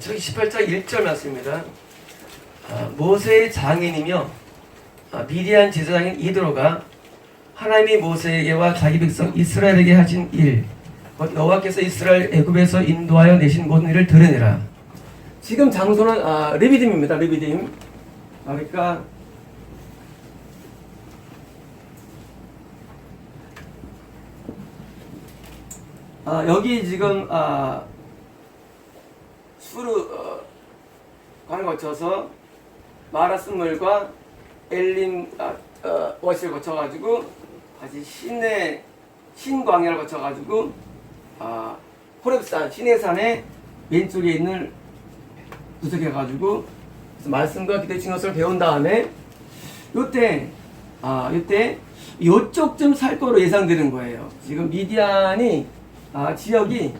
저기 18장 1절 말씀입니다. 모세의 장인이며 미디안 제사장인 이드로가 하나님이 모세에게와 자기 백성 이스라엘에게 하신 일, 곧 여호와께서 이스라엘 애굽에서 인도하여 내신 모든 일을 들으니라. 지금 장소는 르비딤입니다. 르비딤. 그러니까 여기 지금 수르 관을 거쳐서 마라스물과 엘림 워시를 거쳐가지고 다시 신광야를 거쳐가지고 호렙산 시내산의 왼쪽에 있는 도착해가지고 말씀과 기도의 증거를 배운 다음에 요때 요쪽쯤 살 거로 예상되는 거예요. 지금 미디안이 지역이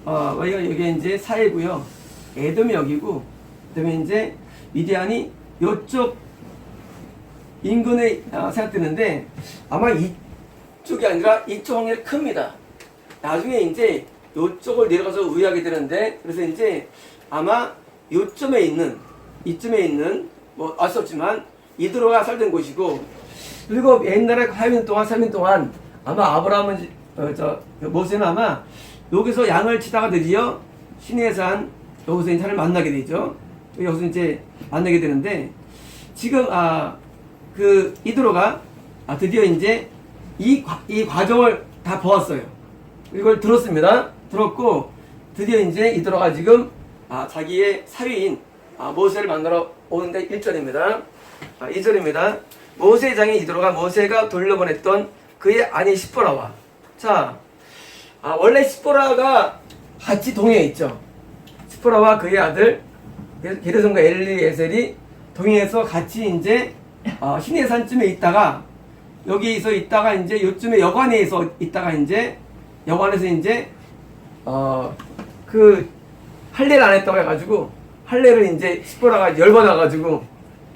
여기 이제 사해고요. 에돔이 여기고 그다음에 이제 미디안이 요쪽 인근에 생각되는데 아마 이쪽이 아니라 이쪽 확률이 큽니다. 나중에 이제 요쪽을 내려가서 우회하게 되는데 그래서 이제 아마 이쯤에 있는 뭐 알 수 없지만 이드로가 살던 곳이고 그리고 옛날에 3년 동안 아마 아브라함은 모세는 아마 여기서 양을 치다가 드디어 시내산 여기서 인사를 만나게 되죠. 여기서 이제 만나게 되는데 지금 그 이드로가 드디어 이제 이 과정을 다 보았어요. 이걸 들었습니다. 들었고 드디어 이제 이드로가 지금 자기의 사위인 모세를 만나러 오는데 1절입니다. 2절입니다. 모세의 장인 이드로가 모세가 돌려보냈던 그의 아내 시포라와 원래 시포라가 같이 동행해 있죠. 시포라와 그의 아들 게르손과 엘리에셀이 동행해서 같이 이제 시내산쯤에 있다가 여기서 있다가 이제 요쯤에 여관에서 있다가 이제 여관에서 이제 그 할례를 안 했다고 해가지고 할례를 이제 시포라가 열받아가지고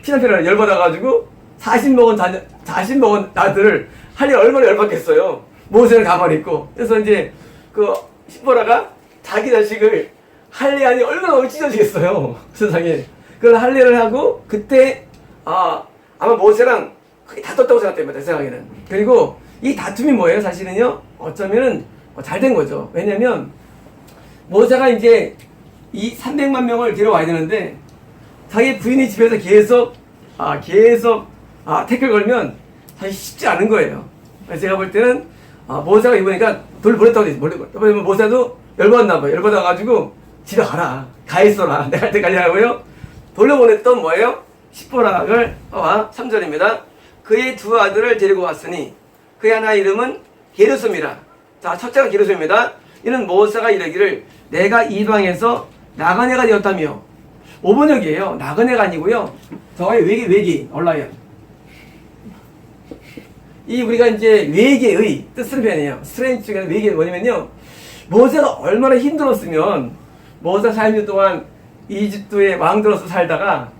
피난피난을 열받아가지고 40 먹은 아들을 할례 얼마나 열받겠어요. 모세를 가만히 있고 그래서 이제 그 시포라가 자기 자식을 할례하니 얼마나 찢어지겠어요. 세상에. 그걸 할례를 하고 그때 아마 모세랑 크게 다퉜다고 생각됩니다. 제 생각에는. 그리고 이 다툼이 뭐예요? 사실은요. 어쩌면은 잘 된 거죠. 왜냐면 모세가 이제 이 300만 명을 데려와야 되는데 자기 부인이 집에서 계속 태클 걸면 사실 쉽지 않은 거예요. 그래서 제가 볼 때는 모세가 이보니까 돌 보냈다고 했어요. 모세도 열받나 봐요. 열받아가지고 집에 가라. 가 있어라. 내가 할 때 가려고요. 돌려보냈던 뭐예요? 시포락을 3절입니다. 그의 두 아들을 데리고 왔으니 그의 하나 이름은 게르솜이라. 자, 첫째가 게르솜입니다. 이는 모세가 이르기를 내가 이방에서 나그네가 되었다며. 5번역이에요. 나그네가 아니고요. 저의 외계 온라인. 이 우리가 이제 외계의 뜻을 표현해요. 스트레인치가 외계 뭐냐면요. 모세가 얼마나 힘들었으면 모세가 40년 동안 이집트의 왕들로서 살다가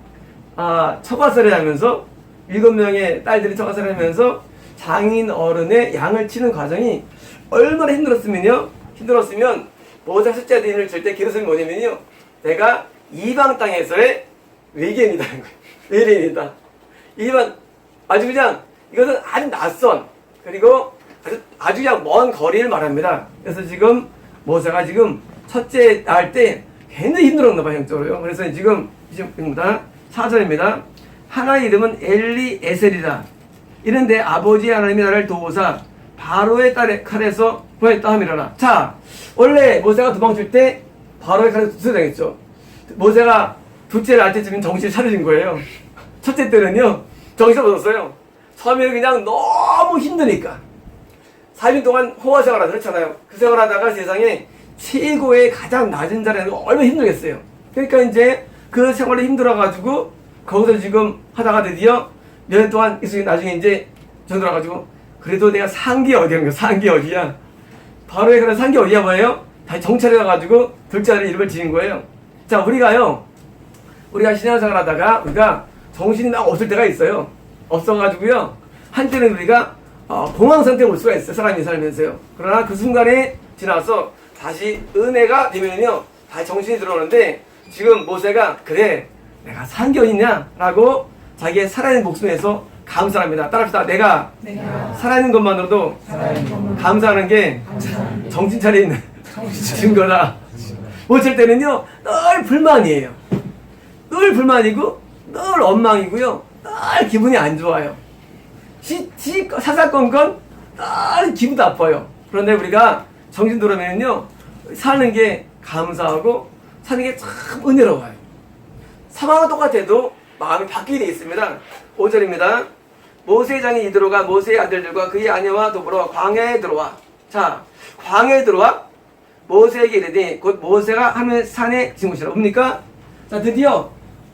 처가살이 하면서 7명의 딸들이 처가살이 하면서 장인 어른의 양을 치는 과정이 얼마나 힘들었으면 모세가 첫째 아들을 줄 때 게르솜이 뭐냐면요. 내가 이방 땅에서의 외계인이다는 거예요. 외계인이다. 아주 그냥 이것은 아주 낯선 그리고 아주 그냥 먼 거리를 말합니다. 그래서 지금 모세가 지금 첫째 낳을 때 굉장히 힘들었나 봐요. 형적으로요. 그래서 지금 4절입니다. 하나의 이름은 엘리에셀이라. 이런데 아버지 하나님이 나를 도우사 바로의 딸의 칼에서 구했다 함이라라. 자, 원래 모세가 도망칠 때 바로의 칼에서 두서당했죠. 모세가 둘째를 낳을 때쯤엔 정신을 차려진 거예요. 첫째 때는요 정신을 얻었어요. 처음에는 그냥 너무 힘드니까 4년 동안 호화 생활하다 그렇잖아요. 그 생활하다가 세상에 최고의 가장 낮은 자리에 얼마나 힘들겠어요. 그러니까 이제 그 생활이 힘들어가지고 거기서 지금 하다가 드디어 몇 년 동안 있으니 나중에 이제 전들어가지고 그래도 내가 산 게 어디야? 산 게 어디야? 바로의 그런 산 게 어디야 뭐예요? 다시 정찰해가지고 둘째 이름을 지은 거예요. 자, 우리가 신앙생활 하다가 우리가 정신이 막 없을 때가 있어요. 없어가지고요. 한때는 우리가 공황 상태에 올 수가 있어요. 사람이 살면서요. 그러나 그 순간에 지나서 다시 은혜가 되면요 다시 정신이 들어오는데 지금 모세가 그래 내가 상견이냐라고 자기의 살아있는 목숨에서 감사합니다. 따라합시다. 내가 살아있는 것만으로도 감사하는 게 정신 차리는 증거다. 어쩔 때는요 늘 불만이에요. 늘 불만이고 늘 엉망이고요. 늘 기분이 안 좋아요. 사사건건 늘 기분도 나빠요. 그런데 우리가 정신 돌아보면요 사는 게 감사하고 사는 게 참 은혜로워요. 상황은 똑같아도 마음이 바뀌게 되어 있습니다. 5절입니다. 모세의 장인 이드로가 모세의 아들들과 그의 아내와 더불어 광야에 들어와. 자, 광야에 들어와 모세에게 이르되 곧 모세가 하는 산에 지은 곳이라. 뭡니까? 자, 드디어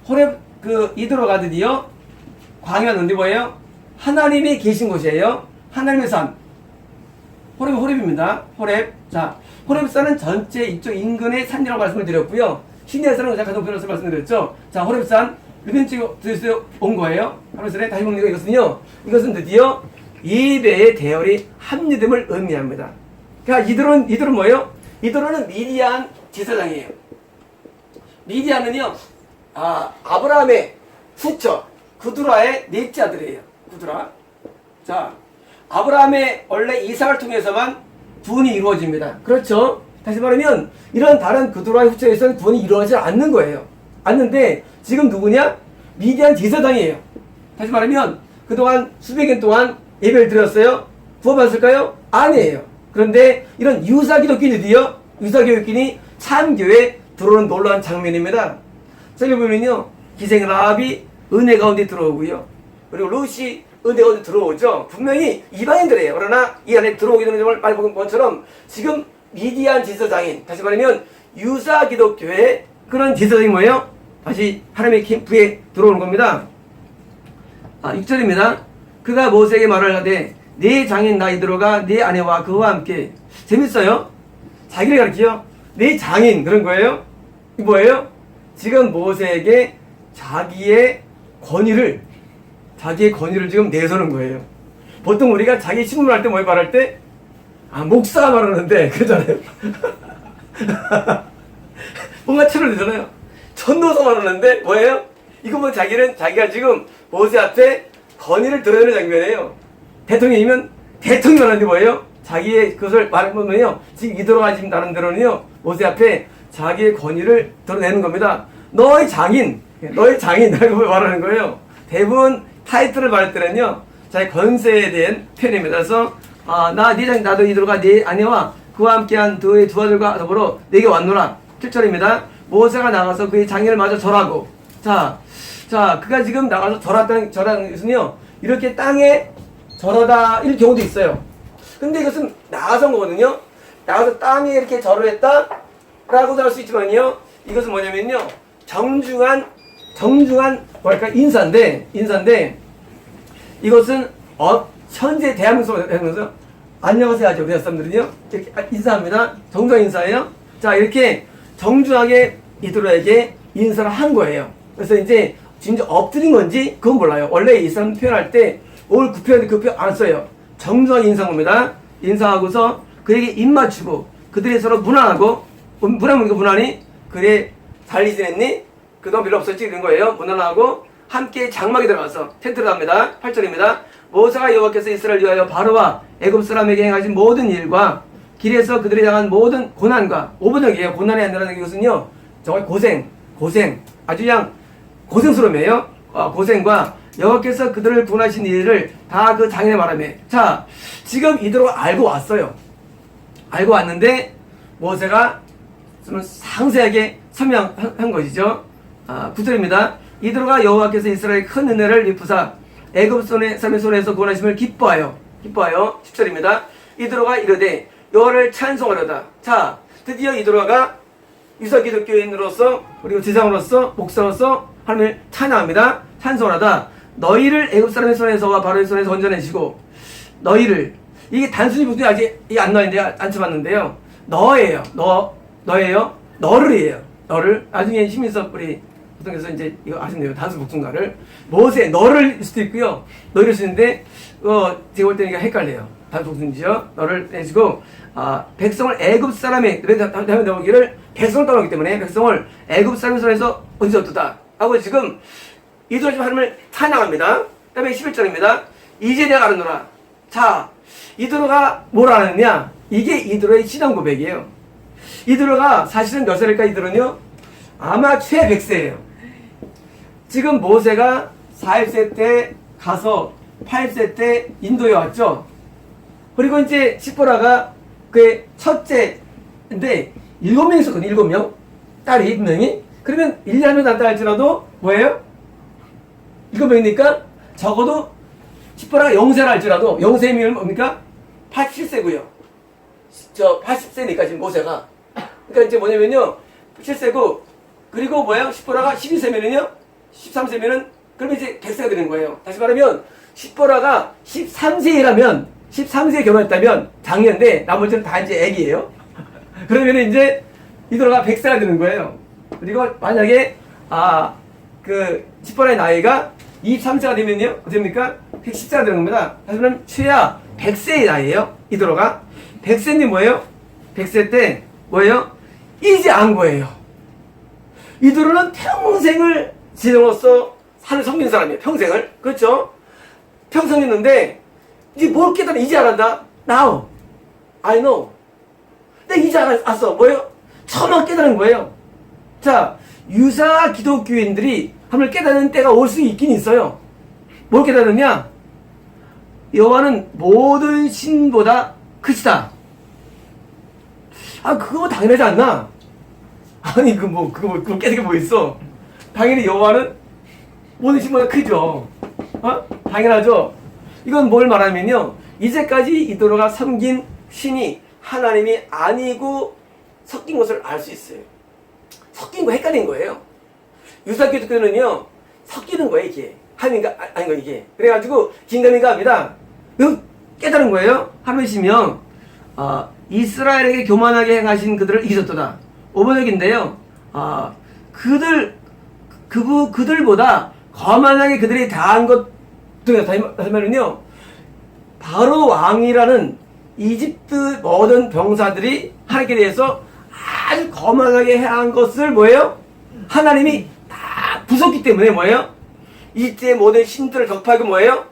호렙 이드로가 드디어 광야는 어디 뭐예요? 하나님이 계신 곳이에요. 하나님의 산. 호렙입니다. 호렙. 자, 호렙산은 전체 이쪽 인근의 산이라고 말씀을 드렸고요. 시내산은 제가 가장 변호사 말씀드렸죠. 자, 호렙산 르벤 쪽에서 온 거예요. 호렙산에 다시 보는 이것은요. 이것은 드디어 예배의 대열이 합리됨을 의미합니다. 그러니까 이들은 뭐예요? 이들은 미디안 제사장이에요. 미디안은요, 아브라함의 후처 구드라의 넷째 아들이에요. 구드라. 자, 아브라함의 원래 이삭을 통해서만 구원이 이루어집니다. 그렇죠? 다시 말하면 이런 다른 구드라의 후처에서는 구원이 이루어지지 않는 거예요. 않는데 지금 누구냐? 미디안 제사장이에요. 다시 말하면 그동안 수백 년 동안 예배를 드렸어요. 구원받았을까요? 아니에요. 그런데 이런 유사기독교인이 참교회에 들어오는 놀라운 장면입니다. 저기 보면요, 기생 라합이 은혜 가운데 들어오고요, 그리고 루시 은혜 가운데 들어오죠. 분명히 이방인들이에요. 그러나 이 안에 들어오게 되는 점을 많이 본 것처럼 지금 미디안 제사장인, 다시 말하면 유사기독교의 그런 제사장이 뭐예요? 다시 하나님의 캠프에 들어오는 겁니다. 6절입니다. 그가 모세에게 말을 하되 네 장인 나이드로가 네 아내와 그와 함께. 재밌어요. 자기를 가르치요. 네 장인 그런 거예요. 이 뭐예요? 지금 모세에게 자기의 권위를 지금 내서는 거예요. 보통 우리가 자기 신문할 때 뭘 말할 때 목사가 말하는데 그러잖아요. 뭔가 치를 내잖아요. 전도사 말하는데 뭐예요? 이거 뭐 자기가 지금 모세 앞에 권위를 드러내는 장면이에요. 대통령이면 대통령 하는데 뭐예요? 자기의 그것을 말해보면요, 지금 이드로가 지금 나름대로는요 모세 앞에 자기의 권위를 드러내는 겁니다. 너의 장인 라고 말하는 거예요. 대부분 타이틀을 말할 때는요 자기 권세에 대한 표현입니다. 그래서 나도 이드로가 네 아내와 그와 함께한 그의 두 아들과 더불어 내게 왔노라. 7절입니다. 모세가 나가서 그의 장인을 마저 절하고. 자, 그가 지금 나가서 절하는 것은요, 이렇게 땅에 절하다 이런 경우도 있어요. 근데 이것은 나가서 온 거거든요. 나가서 땅에 이렇게 절을 했다 라고도 할 수 있지만요, 이것은 뭐냐면요, 정중한 뭐랄까 인사인데 이것은 현재 대한민국에서 안녕하세요 하죠. 우리 사람들은요 이렇게 인사합니다. 정중한 인사예요. 자, 이렇게 정중하게 이들에게 인사를 한 거예요. 그래서 이제 진짜 엎드린 건지 그건 몰라요. 원래 이 사람 표현할 때 올 구표하는데 그 표현 안 써요. 정중하게 인사한 겁니다. 인사하고서 그에게 입 맞추고 그들이 서로 문안하고, 문안이 그래 잘 지냈니? 그동안 별로 없었지? 이런 거예요. 문안하고 함께 장막에 들어가서 텐트를 합니다. 8절입니다. 모세가 여호와께서 이스라엘을 위하여 바로와 애굽 사람에게 행하신 모든 일과 길에서 그들이 당한 모든 고난과, 5번역이에요. 고난이 아니라는 것은요 정말 고생 아주 그냥 고생스러움이에요. 고생과 여호와께서 그들을 구원하신 일을 다 그 장인의 말하며. 자, 지금 이대로 알고 왔어요. 알고 왔는데 모세가 좀 상세하게 설명한 것이죠. 9절입니다. 이드로가 여호와께서 이스라엘의 큰 은혜를 베푸사 애굽 사람의 손에서 구원하심을 기뻐하여. 10절입니다. 이드로가 이르되 여호와를 찬송하려다. 자, 드디어 이드로가 유사기독교인으로서 그리고 제사장으로서 목사로서 하나님을 찬양합니다. 찬송하다. 너희를 애굽 사람의 손에서와 바로의 손에서 건져내시고, 너희를, 이게 단순히 무슨 아직 안 나왔는데 안 쳐봤는데요, 너예요. 너를이에요. 너를. 나중에 시민석 우리 보통에서 이제 이거 아시네요. 단수 복sun가를 모세 너를 수도 있고요, 너희를 쓰는데 제가 볼 때는 이게 헷갈려요. 단수 복순이죠. 너를 내시고 백성을 애굽 사람의 다음에 나오기를 백성을 떠나기 때문에 백성을 애굽 사람의 손에서 어디서 얻었다 하고 지금 이도로 지금 하나님을 찬양합니다. 그 다음에 11절입니다. 이제 내가 알았노라. 자, 이도로가 뭘 알았느냐? 이게 이도로의 신앙 고백이에요. 이도로가 사실은 몇 살일까? 이도로는요 아마 최 100세예요. 지금 모세가 4세 때 가서 8세 때 인도에 왔죠. 그리고 이제 시보라가 그의 첫째인데 7명 있었거든요. 7명 딸이 분명히. 그러면 1년 하면 난다 할지라도 뭐예요? 7명이니까 적어도 시보라가 영세라 할지라도 영세면 뭡니까? 87세고요. 저 80세니까 지금 모세가. 그러니까 이제 뭐냐면요 7세고 그리고 뭐예요? 시보라가 12세면은요 13세면은 그러면 이제 100세가 되는 거예요. 다시 말하면 시보라가 13세라면 13세에 결혼했다면 작년인데 나머지는 다 이제 애기예요. 그러면 이제 이도로가 100세가 되는 거예요. 그리고 만약에 그 시보라의 나이가 23세가 되면요 어떻게 됩니까? 110세가 되는 겁니다. 다시 말하면 최하 100세의 나이예요. 이도로가 100세는 뭐예요? 100세 때 뭐예요? 이제 안 거예요. 이도로는 평생을 지정으로서 하늘 섬긴 사람이에요. 평생을. 그렇죠? 평생 했는데 이제 뭘 깨달아? 이제 알았다. Now I know. 내가 이제 알았어. 뭐예요? 처음 깨달은 거예요. 자, 유사 기독교인들이 하늘 깨닫는 때가 올 수 있긴 있어요. 뭘 깨닫느냐? 여호와는 모든 신보다 크시다. 그거 당연하지 않나? 아니 그거 깨닫게 뭐 있어? 당연히 여호와는 모든 신보다 크죠. 당연하죠. 이건 뭘 말하면요. 이제까지 이도로가 섬긴 신이 하나님이 아니고 섞인 것을 알 수 있어요. 섞인 거 헷갈린 거예요. 유사기독교는요 섞이는 거예요 이게. 하나님인가 아닌 거 이게. 그래가지고 긴가민가 합니다. 깨달은 거예요. 하나님이시면 이스라엘에게 교만하게 행하신 그들을 이기셨도다. 5번역인데요. 그들보다 거만하게 그들이 다한 것 등에 다시 말하면요. 바로 왕이라는 이집트 모든 병사들이 하나님께 대해서 아주 거만하게 행한 것을 뭐예요? 하나님이 다 부쉈기 때문에 뭐예요? 이집트의 모든 신들을 격파하고 뭐예요?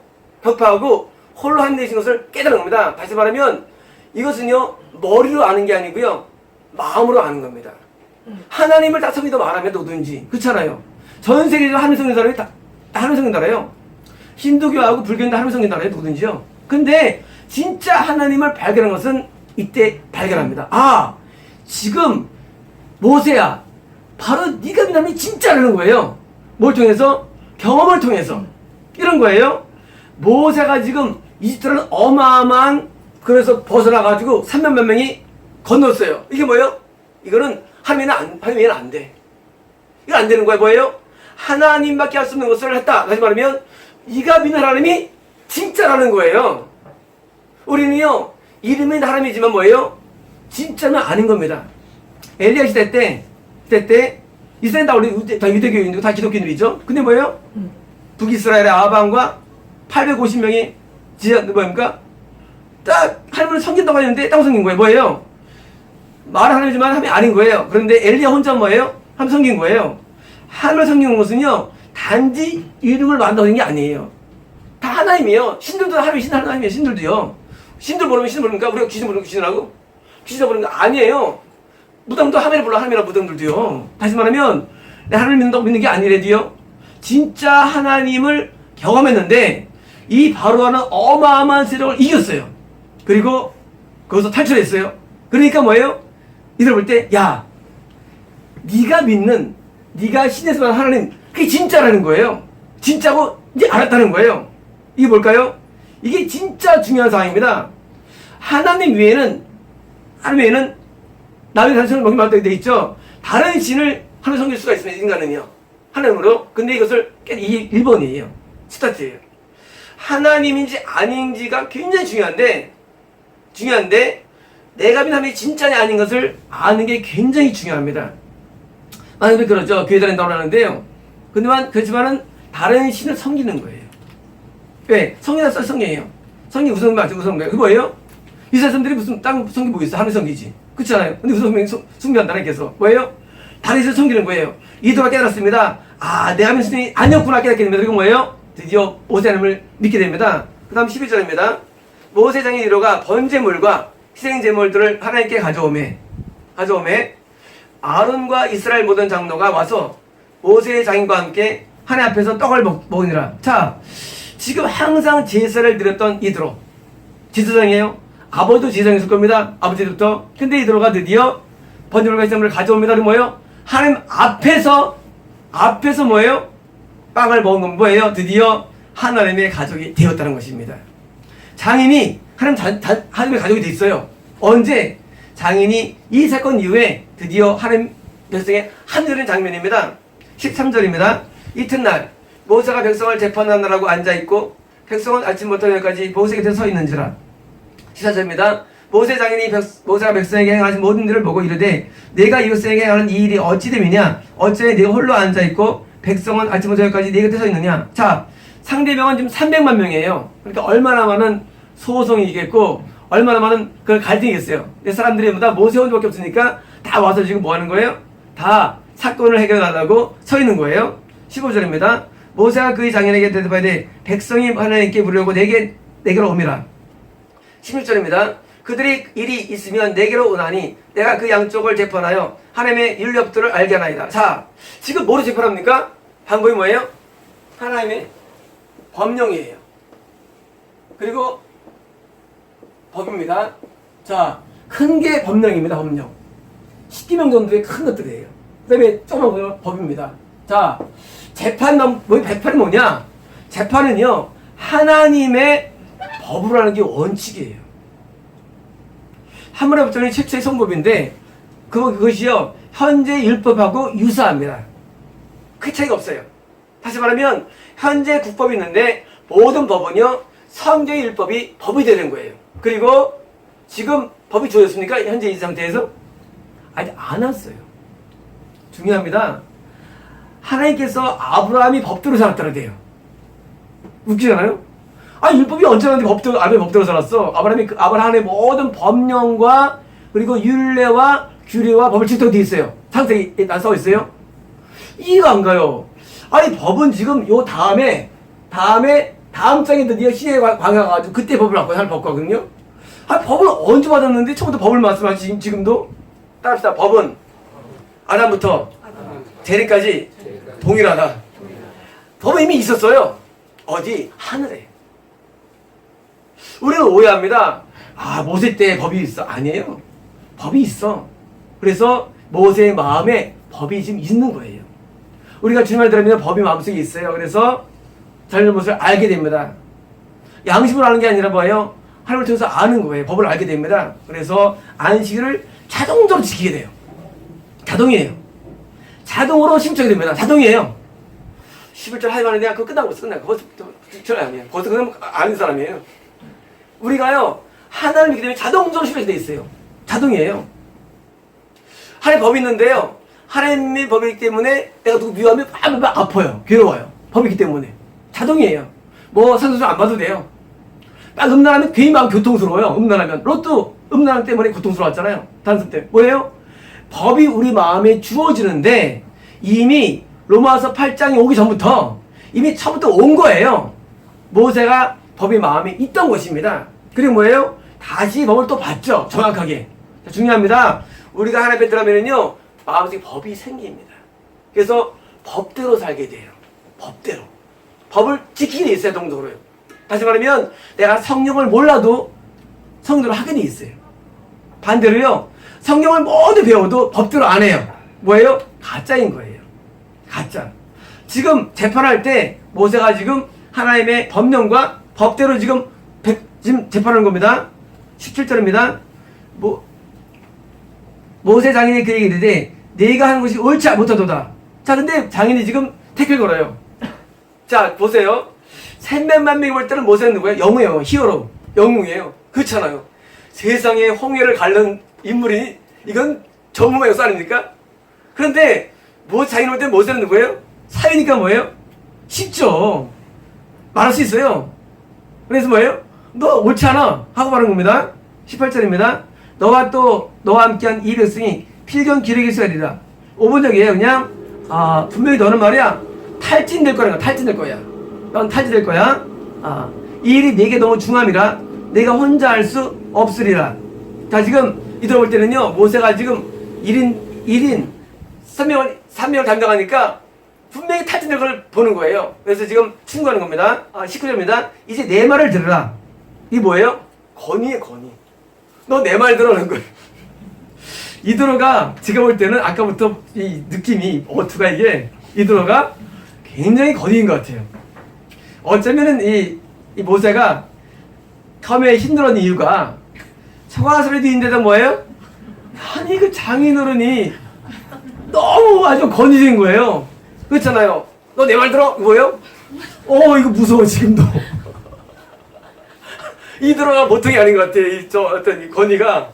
격파하고 홀로 하나님 되신 것을 깨달은 겁니다. 다시 말하면 이것은요 머리로 아는 게 아니고요 마음으로 아는 겁니다. 하나님을 다 섬기도 말하면 누구든지 그렇잖아요. 전 세계적으로 하나님 섬기는 사람이 다 하나님 섬기는 나라예요. 힌두교하고 불교인도 하나님 섬기는 나라예요. 누구든지요. 근데 진짜 하나님을 발견한 것은 이때 발견합니다. 지금 모세야 바로 네가 믿는 하나님이 진짜라는 거예요. 뭘 통해서? 경험을 통해서. 이런 거예요. 모세가 지금 이집트라는 어마어마한 그래서 벗어나가지고 3만 몇 명이 건넜어요. 이게 뭐예요? 이거는 하나님은 안 돼. 이거 안 되는 거예요. 뭐예요? 하나님밖에 할 수 없는 것을 했다. 다시 말하면 네가 믿는 하나님이 진짜라는 거예요. 우리는요 이름은 하나님이지만 뭐예요? 진짜는 아닌 겁니다. 엘리야 시대 때 이스라엘 다 우리 다 유대교인이고 다 기독교인들이죠. 근데 뭐예요? 북이스라엘의 아방과 850명이 뭡니까? 딱 하나님을 섬긴다고 했는데 땅 섬긴 거예요. 뭐예요? 말은 하나님이지만 하나님이 아닌 거예요. 그런데 엘리야 혼자 뭐예요? 하나님 섬긴 거예요. 하나님을 섬기는 것은요 단지 이름을 만든다는 게 아니에요. 다 하나님이에요. 신들도 하나님이에요. 신들도요. 신들 모르면 신들 모르니까 우리가 귀신 모르는 귀신하고 귀신 모르는 거 아니에요. 무당도 하나님을 불러 하나님이라 무당들도요. 다시 말하면 내 하나님 믿는다고 믿는 게 아니래도요. 진짜 하나님을 경험했는데 이 바로와는 어마어마한 세력을 이겼어요. 그리고 거기서 탈출했어요. 그러니까 뭐예요? 이들 볼 때 야 네가 믿는 네가 신에서 난 하나님 그게 진짜라는 거예요. 진짜고 이제 알았다는 거예요. 이게 뭘까요? 이게 진짜 중요한 사항입니다. 하나님 외에는 남의 단순히 먹기만 되어 있죠. 다른 신을 하나님 섬길 수가 있습니다. 인간은요. 하나님으로. 근데 이것을 이게 1번이에요. 스타트예요. 하나님인지 아닌지가 굉장히 중요한데 내가 믿는 하나님이 진짜냐 아닌 것을 아는 게 굉장히 중요합니다. 많은 분이 그러죠. 교회 다닌다고 하는데요. 그렇지만은 다른 신을 섬기는 거예요. 왜? 성경에 써 성경이에요. 성경 우선 맞죠? 우선 거예요. 그 뭐예요? 이스라엘 사람들이 무슨 땅 섬기 뭐 있어? 하나님 섬기지. 그렇잖아요. 근데 무슨 숭배한다는 계속 뭐예요? 다른 이스를 섬기는 거예요. 이도가 깨달았습니다. 아, 내가 믿는 신이 아니었구나 깨닫게 됩니다. 그리고 뭐예요? 드디어 모세 하나님을 믿게 됩니다. 그 다음 11절입니다. 모세 장인 이로가 번제물과 희생제물들을 하나님께 가져오매 아론과 이스라엘 모든 장로가 와서 모세의 장인과 함께 하나님 앞에서 떡을 먹으니라. 자, 지금 항상 제사를 드렸던 이드로 제사장이에요. 아버지도 제사장이었을 겁니다. 아버지부터. 근데 이드로가 드디어 번제물과 희생제물을 가져옵니다. 그럼 뭐예요? 하나님 앞에서 뭐예요? 빵을 먹은 건 뭐예요? 드디어 하나님의 가족이 되었다는 것입니다. 장인이 하나님의 가족이 돼 있어요. 언제? 장인이 이 사건 이후에 드디어 하나님 백성의 하늘의 장면입니다. 13절입니다. 이튿날 모세가 백성을 재판하느라고 앉아있고 백성은 아침부터 여기까지 모세 곁에 서 있는지라. 14절입니다. 모세 장인이 모세가 백성에게 행하신 모든 일을 보고 이르되 내가 이웃에게 행하는 이 일이 어찌 됨이냐? 어째 네가 홀로 앉아있고 백성은 아침부터 여기까지 네 곁에 서 있느냐? 자, 상대방은 지금 300만 명이에요. 그러니까 얼마나 많은 소송이겠고 얼마나 많은 그 갈등이겠어요. 근데 사람들이 다 모세 혼자밖에 없으니까 다 와서 지금 뭐 하는 거예요? 다 사건을 해결하려고 서 있는 거예요. 15절입니다. 모세가 그의 장인에게 대답하되 백성이 하나님께 부르려고 내게로 오미라. 16절입니다. 그들이 일이 있으면 내게로 오나니 내가 그 양쪽을 재판하여 하나님의 율법들을 알게 하나이다. 자, 지금 뭐로 재판합니까? 방법이 뭐예요? 하나님의 법령이에요. 그리고 법입니다. 자, 큰 게 법령입니다. 법령. 10기명 정도의 큰 것들이에요. 그 다음에 조그만 거는 법입니다. 자, 재판은 뭐냐? 재판은요, 하나님의 법으로 하는 게 원칙이에요. 하물의 법전이 최초의 성법인데, 그것이요, 현재 율법하고 유사합니다. 그 차이가 없어요. 다시 말하면, 현재 국법이 있는데, 모든 법은요, 성경의 율법이 법이 되는 거예요. 그리고 지금 법이 주어졌습니까? 현재 이 상태에서? 아직 안 왔어요. 중요합니다. 하나님께서 아브라함이 법대로 살았다고 돼요. 웃기잖아요? 율법이 언제 나왔는데 아브라함이 법대로 살았어? 아브라함의 모든 법령과 그리고 율례와 규례와 법을 지키도록 되어 있어요. 창세기 다 써 있어요. 이해가 안 가요. 법은 지금 요 다음 장에 드디어 시대에 관여가지고 그때 법을 바꿔요. 하나님 법거든요. 법을 언제 받았는데 처음부터 법을 말씀하시 지금도? 따라합시다. 법은 아담부터 재림까지 동일하다. 법은 이미 있었어요. 어디? 하늘에. 우리는 오해합니다. 모세 때 법이 있어. 아니에요. 법이 있어. 그래서 모세의 마음에 법이 지금 있는 거예요. 우리가 주님을 들으면 법이 마음속에 있어요. 그래서 잘못을 알게 됩니다. 양심으로 아는 게 아니라 뭐예요? 하나님을 통해서 아는 거예요. 법을 알게 됩니다. 그래서 안식일을 자동적으로 지키게 돼요. 자동이에요. 자동으로 심적이 됩니다. 자동이에요. 11절 하이마는데 그거 끝나고 있어. 그거 저 아니에요. 벌써 그냥 아는 사람이에요. 우리가요, 하나님을 믿기 때문에 자동적으로 심적이 돼 있어요. 자동이에요. 하나님 법이 있는데요. 하나님의 법이기 때문에 내가 누구 미워하면 막 아파요. 괴로워요. 법이기 때문에. 자동이에요. 산소좀 안 봐도 돼요. 막 음란하면 괜히 마음 교통스러워요. 음란하면. 로또 음란 때문에 고통스러웠잖아요. 단순 때. 뭐예요? 법이 우리 마음에 주어지는데 이미 로마서 8장이 오기 전부터 이미 처음부터 온 거예요. 모세가 법이 마음에 있던 것입니다. 그리고 뭐예요? 다시 법을 또 봤죠. 정확하게. 중요합니다. 우리가 하나님 앞에 들어가면요, 마음속에 법이 생깁니다. 그래서 법대로 살게 돼요. 법대로. 법을 지키게 돼 있어요. 동적으로요. 다시 말하면 내가 성령을 몰라도 성대로 하게 돼 있어요. 반대로요, 성경을 모두 배워도 법대로 안 해요. 뭐예요? 가짜인 거예요. 가짜. 지금 재판할 때 모세가 지금 하나님의 법령과 법대로 지금 재판하는 겁니다. 17절입니다. 모세 장인이 그에게 이르되 네가 하는 것이 옳지 못하도다. 자, 근데 장인이 지금 태클 걸어요. 자, 보세요. 300만 명이 볼 때는 모세는 누구예요? 영웅이에요. 히어로. 영웅이에요. 그렇잖아요. 세상에 홍해를 가른 인물이, 이건 전무의 역사 아닙니까? 그런데 장인 볼 때는 모세는 누구예요? 사회니까 뭐예요? 쉽죠. 말할 수 있어요. 그래서 뭐예요? 너 옳지 않아 하고 말하는 겁니다. 18절입니다. 너와 함께한 이 백성이 필경 기르기 있으리라. 5번역이에요. 그냥 분명히 너는 말이야 탈진될 거라는 거야. 탈진될 거야. 넌 탈진될 거야. 이 일이 내게 너무 중함이라 내가 혼자 할 수 없으리라. 자, 지금 이들 볼 때는요, 모세가 지금 1인 3명을 담당하니까 분명히 탈진될 걸 보는 거예요. 그래서 지금 충고하는 겁니다. 19절입니다. 이제 내 말을 들으라. 이게 뭐예요? 건의에 건의. 너 내 말 들어라는 거예요. 이드로가 제가 볼 때는 아까부터 이 느낌이 어투가 이게 이드로가 굉장히 건의인 것 같아요. 어쩌면은 이 모세가 처음에 힘들었던 이유가 소가스레도 있는데도 뭐예요? 아니 그 장인어른이 너무 아주 건의적인 거예요. 그렇잖아요. 너 내 말 들어? 뭐예요? 이거 무서워 지금도. 이드로가 보통이 아닌 것 같아. 어떤 이 건의가.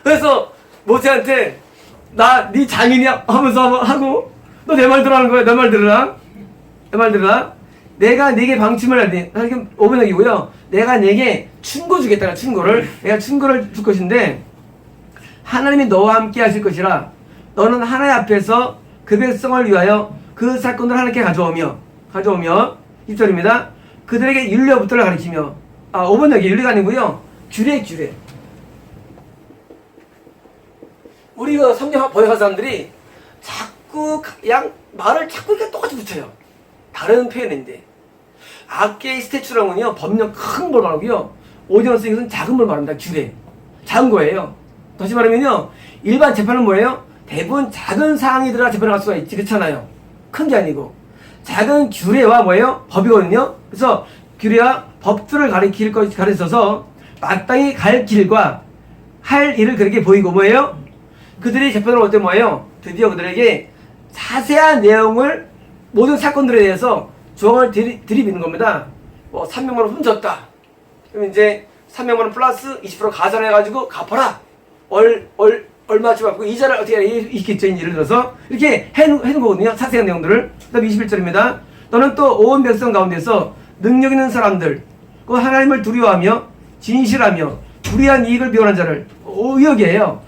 그래서 모세한테 네 장인이야 하면서 하고 너 내 말 들으라는 거야. 내 말 들으라. 내 말 들으라. 내가 네게 방침을 하니 5번역이고요. 내가 네게 충고 주겠다. 충고를 내가 충고를 줄 것인데 하나님이 너와 함께 하실 것이라 너는 하나님 앞에서 그 백성을 위하여 그 사건을 하나님께 가져오며 10절입니다. 그들에게 윤례부터를 가르치며 5번역이 윤례가 아니고요. 규례 우리 성경 번역한 사람들이 자꾸 그냥 말을 자꾸 이렇게 똑같이 붙여요. 다른 표현인데 아케이스테추라는요 법령 큰 걸 말하고요. 오디언 쓰는 작은 걸 말합니다. 규례 작은 거예요. 다시 말하면요 일반 재판은 뭐예요? 대부분 작은 사항이 들어가 재판을 할 수가 있지. 그렇잖아요. 큰 게 아니고 작은 규례와 뭐예요? 법이거든요. 그래서 규례와 법들을 가르쳐서 마땅히 갈 길과 할 일을 그렇게 보이고 뭐예요? 그들이 재판을 올 때 뭐예요? 드디어 그들에게 자세한 내용을 모든 사건들에 대해서 조항을 들이미는 겁니다. 300만 원 훔쳤다. 그럼 이제 300만 원 플러스 20% 가산해가지고 갚아라. 얼마쯤 갚고 이자를 어떻게 해야 있겠죠. 예를 들어서 이렇게 해놓은 거거든요. 자세한 내용들을. 그 다음 21절입니다. 너는 또 온 백성 가운데서 능력 있는 사람들, 그 하나님을 두려워하며 진실하며 불의한 이익을 미워하는 자를 의역이에요.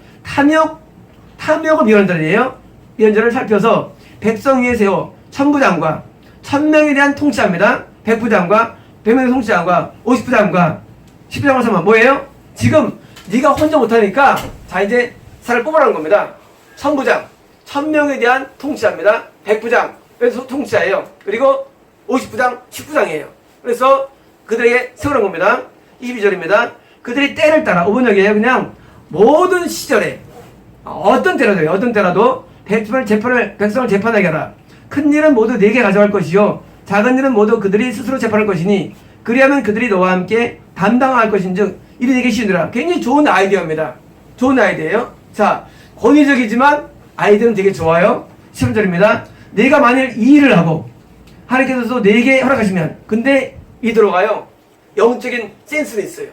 탐욕을 미워하는 자들이에요. 이런 자를 살펴서 백성 위에 세워 천부장과 1000명에 대한 통치합니다. 백부장과 100명의 통치장과 50부장과 10부장을 삼아 뭐예요? 지금 네가 혼자 못하니까 자 이제 사를 뽑으라는 겁니다. 천부장 1000명에 대한 통치합니다. 백부장 그래서 통치자예요. 그리고 50부장 10부장이에요. 그래서 그들에게 세우는 겁니다. 22절입니다. 그들이 때를 따라 5번역이에요. 그냥 모든 시절에 어떤 때라도 백성을 재판하게 하라. 큰 일은 모두 네게 가져갈 것이요 작은 일은 모두 그들이 스스로 재판할 것이니 그리하면 그들이 너와 함께 담당할 것인즉 이리 네게 쉬우니라. 굉장히 좋은 아이디어입니다. 좋은 아이디어예요. 자, 권위적이지만 아이디어는 되게 좋아요. 10절입니다. 내가 만일 이 일을 하고 하나님께서 내게 허락하시면 근데 이 들어가요. 영적인 센스는 있어요.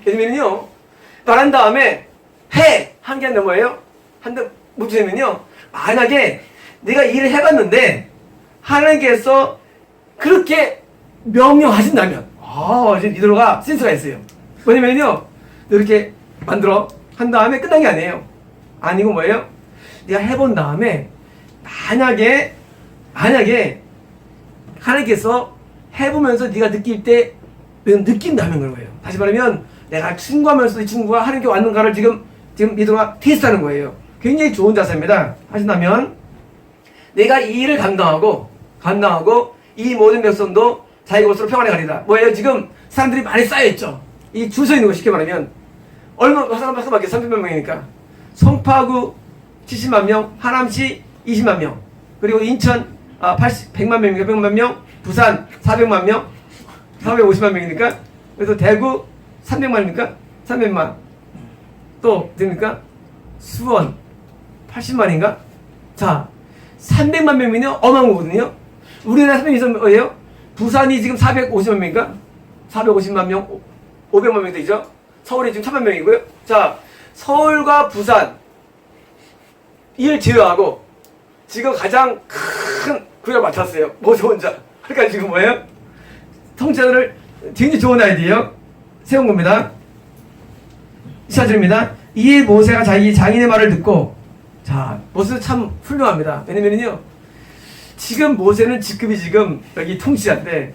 왜냐면요 말한 다음에 한 게 아니라 뭐예요? 한대 묻히면요 만약에 내가 일을 해봤는데 하나님께서 그렇게 명령하신다면 이들어가 센스가 있어요. 왜냐면요 이렇게 만들어 한 다음에 끝난 게 아니에요. 아니고 뭐예요? 내가 해본 다음에 만약에 하나님께서 해보면서 네가 느낄 때 느낀다면 그런 거예요. 다시 말하면 내가 충고하면서 이 충고가 하나님께 왔는가를 지금 이들어가 테스트하는 거예요. 굉장히 좋은 자세입니다. 하신다면 내가 이 일을 감당하고 이 모든 백성도 자기 곳으로 평안에 가리라. 뭐예요? 지금 사람들이 많이 쌓여있죠. 이 줄 서 있는 거 쉽게 말하면 사람밖에 300만 명이니까 송파구 70만 명, 하남시 20만 명, 그리고 인천 100만 명이니까 100만 명, 부산 400만 명, 450만 명이니까 그래서 대구 300만입니까? 300만 또 됩니까? 수원 80만인가? 자 300만 명이면 어마어마한 거거든요. 우리나라 300만 명이에요. 부산이 지금 450만 명인가? 450만 명, 500만 명 되죠? 서울이 지금 1000만 명이고요. 자, 서울과 부산 이를 제외하고 지금 가장 큰 구역을 맡았어요. 모두 혼자. 그러니까 지금 뭐예요? 통째를 굉장히 좋은 아이디어 세운 겁니다. 14절입니다. 이에 모세가 자기 장인의 말을 듣고, 자, 모세 참 훌륭합니다. 왜냐면요, 지금 모세는 직급이 지금 여기 통치자인데,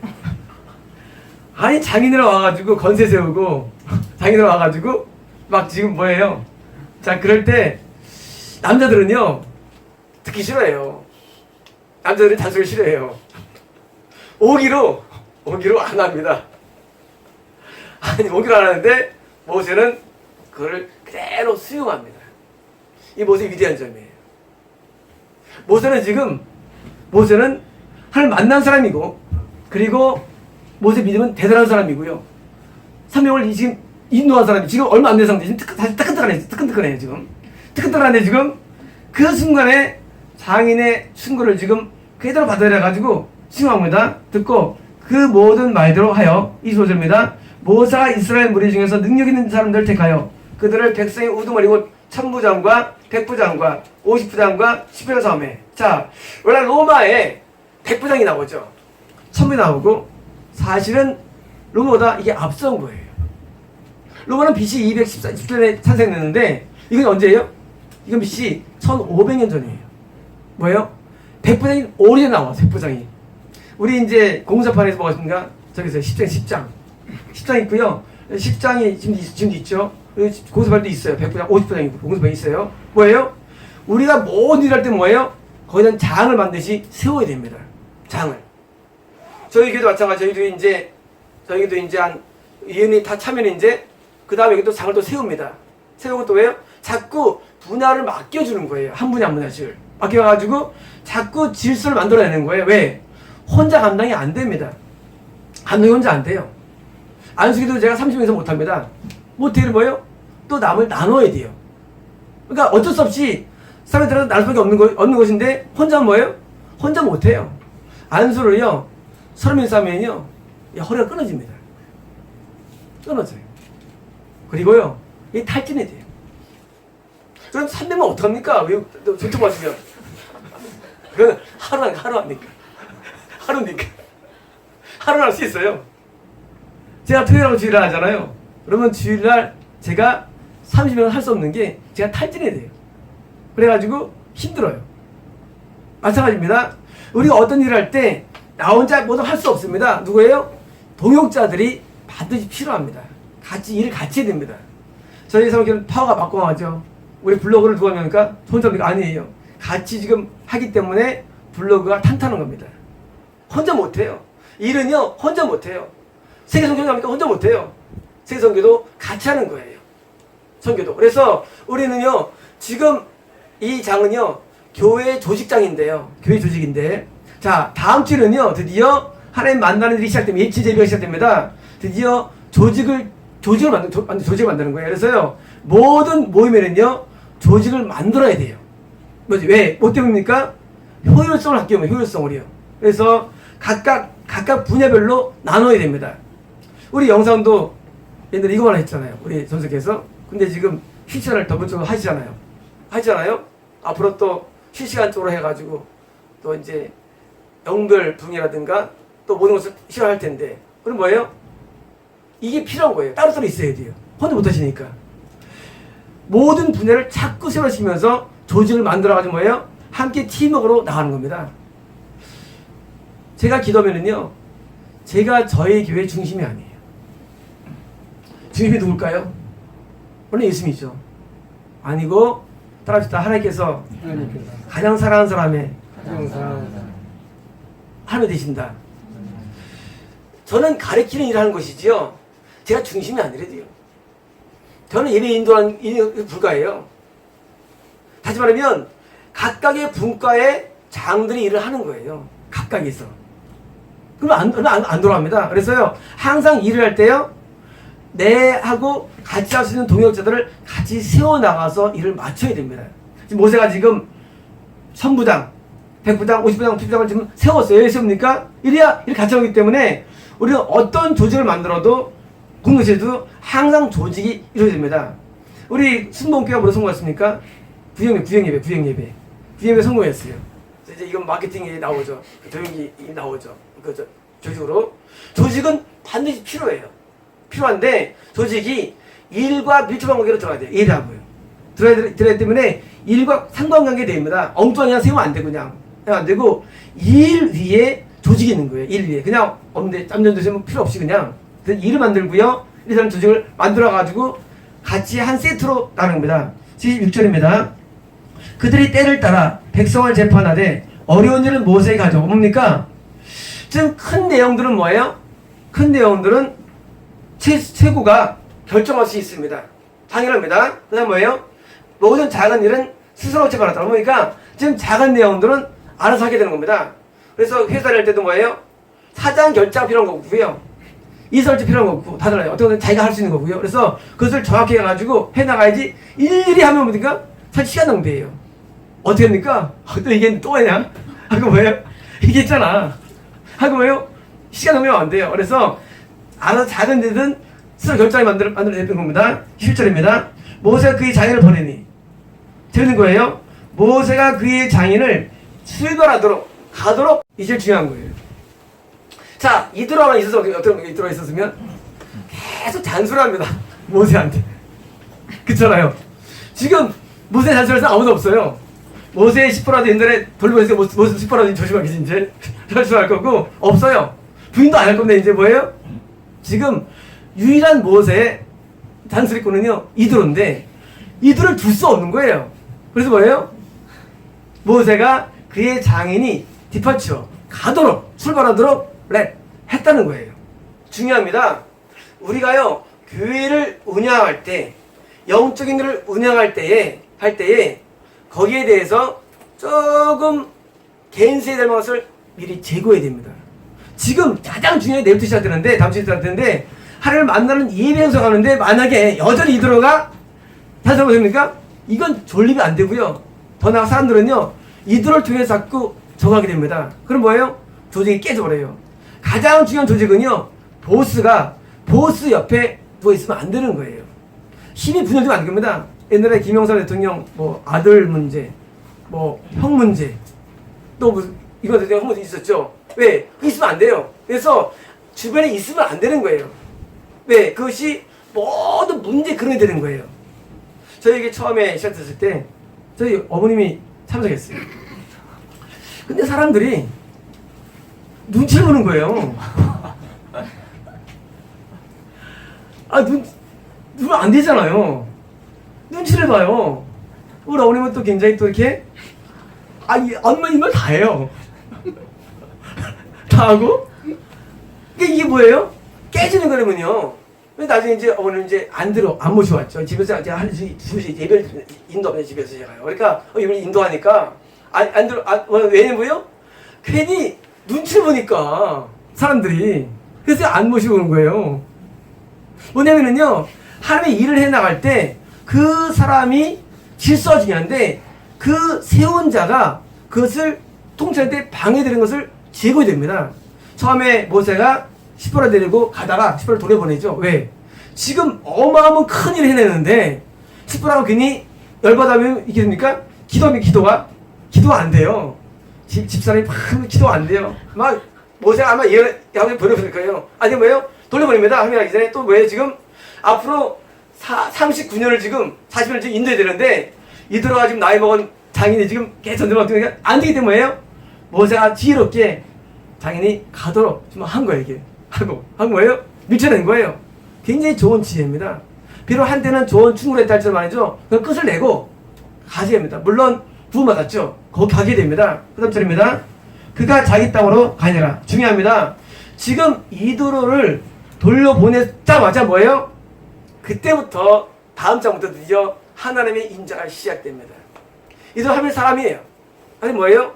아니 장인으로 와가지고 건세 세우고 장인으로 와가지고 막 지금 뭐예요? 자, 그럴 때 남자들은요 듣기 싫어해요. 남자들은 잔소리 싫어해요. 오기로 안 합니다. 아니 오기로 안 하는데 모세는 그거를 그대로 수용합니다. 이 모세의 위대한 점이에요. 모세는 하나님 만난 사람이고, 그리고 모세 믿음은 대단한 사람이고요. 사명을 지금 인도한 사람이 지금 얼마 안 된 상태, 지금 뜨끈뜨끈해요, 지금. 뜨끈뜨끈한데 지금 그 순간에 장인의 충고를 지금 그대로 받아들여가지고 수용합니다. 듣고 그 모든 말대로 하여, 25절입니다. 모세가 이스라엘 무리 중에서 능력 있는 사람들을 택하여 그들을 백성의 우두머리고 천부장과 백부장과 50부장과 10부장 싸움에. 자, 원래 로마에 백부장이 나오죠. 천부장이 나오고, 사실은 로마보다 이게 앞선 거예요. 로마는 BC 214년에 탄생했는데, 이건 언제예요? 이건 BC 1500년 전이에요. 뭐예요? 백부장이 오리에 나와, 백부장이. 우리 이제 공사판에서 뭐가 저기서 10장 있고요. 10장이 지금도 있죠. 공사판도 있어요. 백부장, 50부장이 있고, 공사판이 있어요. 뭐예요? 우리가 모든 일 할 때 뭐예요? 거기다 장을 반드시 세워야 됩니다. 장을. 저희 교회도 마찬가지. 저희도 이제 한 위원이 다 차면 이제 그 다음에 여기 또 장을 또 세웁니다. 세우고 또 왜요? 자꾸 분야를 맡겨주는 거예요. 한 분야 한 분야씩 맡겨가지고 자꾸 질서를 만들어내는 거예요. 왜? 혼자 감당이 안 됩니다. 감당이 혼자 안 돼요. 안수기도 제가 30명에서 못합니다. 못해는 뭐예요? 또 남을 나눠야 돼요. 그러니까 어쩔 수 없이 사람들한테 나눌 수밖에 없는 것인데, 혼자 뭐예요? 혼자 못해요. 안수를요 30명 싸면요 허리가 끊어집니다. 끊어져요. 그리고요 이 탈진이 돼요. 그럼 300만 어떡합니까? 왜 전투 맞으면 그건 하루니까 하루는 할 수 있어요. 제가 토요일하고 주일날 하잖아요. 그러면 주일날 제가 30명을 할 수 없는 게 제가 탈진이 돼요. 그래가지고 힘들어요. 마찬가지입니다. 우리가 어떤 일을 할 때 나 혼자 모두 할 수 없습니다. 누구예요? 동역자들이 반드시 필요합니다. 일을 같이 해야 됩니다. 저희 사무실은 파워가 막공하죠. 우리 블로그를 누가 합니까? 혼자입니까? 아니에요. 같이 지금 하기 때문에 블로그가 탄탄한 겁니다. 혼자 못해요. 일은요 혼자 못해요. 세계 선교도 합니까? 혼자 못해요. 세계 선교도 같이 하는 거예요. 선교도. 그래서 우리는요 지금 이 장은요 교회 조직장인데요. 교회 조직인데, 자 다음 주는요 드디어 하나님 만나는 일이 시작됩니다. 예치 제비가 시작됩니다. 드디어 조직을 만드는 거예요. 그래서요 모든 모임에는요 조직을 만들어야 돼요. 뭐지? 왜? 뭐 때문입니까? 효율성을 갖기 위해 효율성을요. 그래서 각각 분야별로 나눠야 됩니다. 우리 영상도 옛날에 이거만 했잖아요. 우리 전석에서. 근데 지금 실시간을 더블적으로 하시잖아요. 앞으로 또 실시간적으로 해가지고 또 이제 영별 분야라든가 또 모든 것을 시작할 텐데, 그럼 뭐예요? 이게 필요한 거예요. 따로따로 있어야 돼요. 혼자 못하시니까. 모든 분야를 자꾸 세워시면서 조직을 만들어가지고 뭐예요? 함께 팀워크로 나가는 겁니다. 제가 기도하면은요, 제가 저희 교회 중심이 아니에요. 중심이 누굴까요? 원래 예수님이죠. 아니고 따라합시다. 하나님께서 가장 사랑하는 사람의 하나님이 되신다. 저는 가르치는 일을 하는 것이지요, 제가 중심이 아니래도요. 저는 예배 인도하는 일에 불과해요. 다시 말하면 각각의 분과의 장들이 일을 하는 거예요. 각각에서. 그러면 안 돌아갑니다. 그래서요 항상 일을 할 때요 내하고 같이 할 수 있는 동역자들을 같이 세워나가서 일을 맞춰야 됩니다. 지금 모세가 지금 천부장, 백부장, 50부장, 10부장을 지금 세웠어요. 왜 세웁니까? 이래야 일 같이 하기 때문에 우리는 어떤 조직을 만들어도 공동체에도 항상 조직이 이루어집니다. 우리 순복음교회가 뭐로 성공했습니까? 구형예배 성공했어요. 이제 이건 마케팅이 나오죠. 조용히 나오죠. 조직으로. 조직은 반드시 필요해요. 필요한데 조직이 일과 밀접한 관계로 들어가야 돼요. 일하고요. 들어야 때문에 일과 상관관계 됩니다. 엉뚱하게 세우면 안 되고 그냥 안 되고 일 위에 조직이 있는 거예요. 일 위에 그냥 없는데 짬전 드시면 필요 없이 그냥 일을 만들고요. 이런 조직을 만들어 가지고 같이 한 세트로 나누는 겁니다. 76절입니다. 그들이 때를 따라 백성을 재판하되 어려운 일은 모세에게 가져오고 뭡니까? 지금 큰 내용들은 뭐예요? 큰 내용들은 최고가 결정할 수 있습니다. 당연합니다. 그 다음 뭐예요? 모든 작은 일은 스스로 재판하다. 그러니까 지금 작은 내용들은 알아서 하게 되는 겁니다. 그래서 회사를 할 때도 뭐예요? 사장 결자가 필요한 거고요. 이설지 필요한 거고 다 달라요. 어떤 건 자기가 할 수 있는 거고요. 그래서 그것을 정확히 해가지고 해나가야지 일일이 하면 뭡니까? 사실 시간 낭비예요. 어떻게 합니까? 또 이게 또 하냐? 하고 뭐예요? 이게 있잖아. 하고 뭐예요? 시간 낭비하면 안 돼요. 그래서 알아서 작은 데든 스스로 결정을 만들어내는 겁니다. 7절입니다. 모세가 그의 장인을 보내니 들는 거예요. 모세가 그의 장인을 출발하도록 가도록 이제 중요한 거예요. 자, 이드로만 있어서 어떤 이드로가 있었으면 계속 잔소리합니다. 모세한테. 그렇잖아요. 지금 모세 잔소리해서 아무도 없어요. 모세의 10%라도 옛날에 돌보면서 모세 10%라도 조심하겠지 이제 조심할 거고 없어요. 부인도 안 할 건데 이제 뭐예요? 지금 유일한 모세의 잔소리꾼은요 이드로인데 이드로를 둘 수 없는 거예요. 그래서 뭐예요? 모세가 그의 장인이 디파처 가도록 출발하도록 했다는 거예요. 중요합니다. 우리가요 교회를 운영할 때 영적인 일을 운영할 때에 거기에 대해서 조금 개인세에 될 것을 미리 제고해야 됩니다. 지금 가장 중요한 내일부터 시작되는데 다음 주에 시작되는데 하나님을 만나는 예배 연서 가는데 만약에 여전히 이드로가 다시 한번 보십니까? 이건 존립이 안 되고요. 더 나아가 사람들은요 이드로를 통해서 자꾸 정하게 됩니다. 그럼 뭐예요? 조직이 깨져버려요. 가장 중요한 조직은요 보스 옆에 누워있으면 안 되는 거예요. 힘이 분열되면 안 됩니다. 옛날에 김영삼 대통령 뭐 아들 문제 뭐 형 문제 또 무슨 이거 대통령 형 문제 있었죠. 왜? 있으면 안 돼요. 그래서 주변에 있으면 안 되는 거예요. 왜? 그것이 모든 문제 근원이 되는 거예요. 저에게 처음에 시작됐을 때 저희 어머님이 참석했어요. 근데 사람들이 눈치를 보는 거예요. 눈 안 되잖아요. 눈치를 봐요. 우리 어머님은 또 굉장히 또 이렇게 엄마 이 말 다 해요. 다 하고 이게 뭐예요? 깨지는 거라면요. 나중에 이제 어머니는 이제 안 모셔왔죠. 집에서 제가 한 2시 예배를 인도하면 집에서 제가요. 그러니까 이걸 인도하니까 안 들어. 왜냐면요? 괜히 눈치를 보니까 사람들이 그래서 안 모시고 오는 거예요. 뭐냐면은요 하나님의 일을 해나갈 때 그 사람이 질서가 중요한데 그 세운 자가 그것을 통치할 때 방해되는 것을 제거해야 됩니다. 처음에 모세가 시포라 데리고 가다가 시포라를 돌려보내죠. 왜? 지금 어마어마한 큰 일을 해내는데 시포라가 괜히 열받으면 이게 됩니까? 기도가 안 돼요. 집사람이 막 기도가 안 돼요. 막 모세가 아마 야곱에 버려버릴 거예요. 아니 뭐예요? 돌려버립니다. 하기 전에 또 뭐예요? 지금 앞으로 39년을 지금 40년을 지금 인도해야 되는데 이들어가 지금 나이 먹은 장인이 지금 계속 전쟁을 안 되기 때문에요. 모세가 지혜롭게 장인이 가도록 좀 한 거예요. 이게 한 거예요. 밀쳐낸 거예요. 굉장히 좋은 지혜입니다. 비록 한때는 좋은 충고를 했다 할지라도 말이죠. 그 끝을 내고 가셔야 됩니다. 물론 부름받았죠. 거기 가게 됩니다. 그 다음 절입니다. 그가 자기 땅으로 가니라. 중요합니다. 지금 이드로를 돌려보냈자마자 뭐예요? 그때부터 다음 장부터 드디어 하나님의 인자가 시작됩니다. 이드로 하나님의 사람이에요. 아니 뭐예요?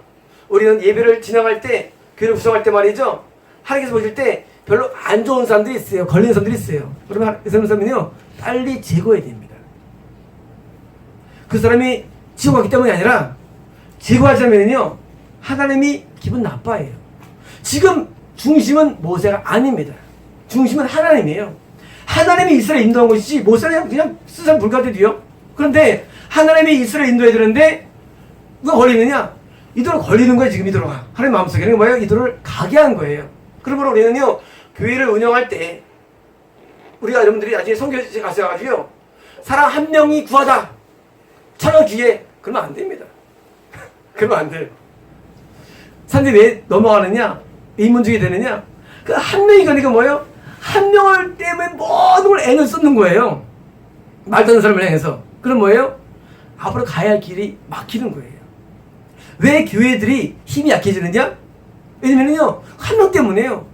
우리는 예배를 진행할 때 교회를 구성할 때 말이죠. 하나님께서 보실 때 별로 안 좋은 사람들이 있어요. 걸리는 사람들이 있어요. 그러면 그 사람은요 빨리 제거해야 됩니다. 그 사람이 지옥 갔기 때문이 아니라 제거하자면요 하나님이 기분 나빠해요. 지금 중심은 모세가 아닙니다. 중심은 하나님이에요. 하나님이 이스라엘 인도한 것이지 모세는 그냥 스스로 불가대도요. 그런데 하나님이 이스라엘 인도해야 되는데 누가 걸리느냐? 이도로 걸리는 거예요. 지금 이도로가 하나님 마음속에. 그게 뭐예요? 이도를 가게 한 거예요. 그러므로 우리는요 교회를 운영할 때 우리가 여러분들이 나중에 선교지 가셔가지고요. 사람 한 명이 구하다. 천원 기회. 그러면 안 됩니다. 그러면 안 돼요. 사람들이 왜 넘어가느냐? 인문주의 되느냐? 그 한 명이 그러니까 뭐예요? 한 명을 때문에 모든 걸 애를 쏟는 거예요. 말도 안 사람을 향해서. 그럼 뭐예요? 앞으로 가야 할 길이 막히는 거예요. 왜 교회들이 힘이 약해지느냐? 왜냐면요, 한 명 때문에요.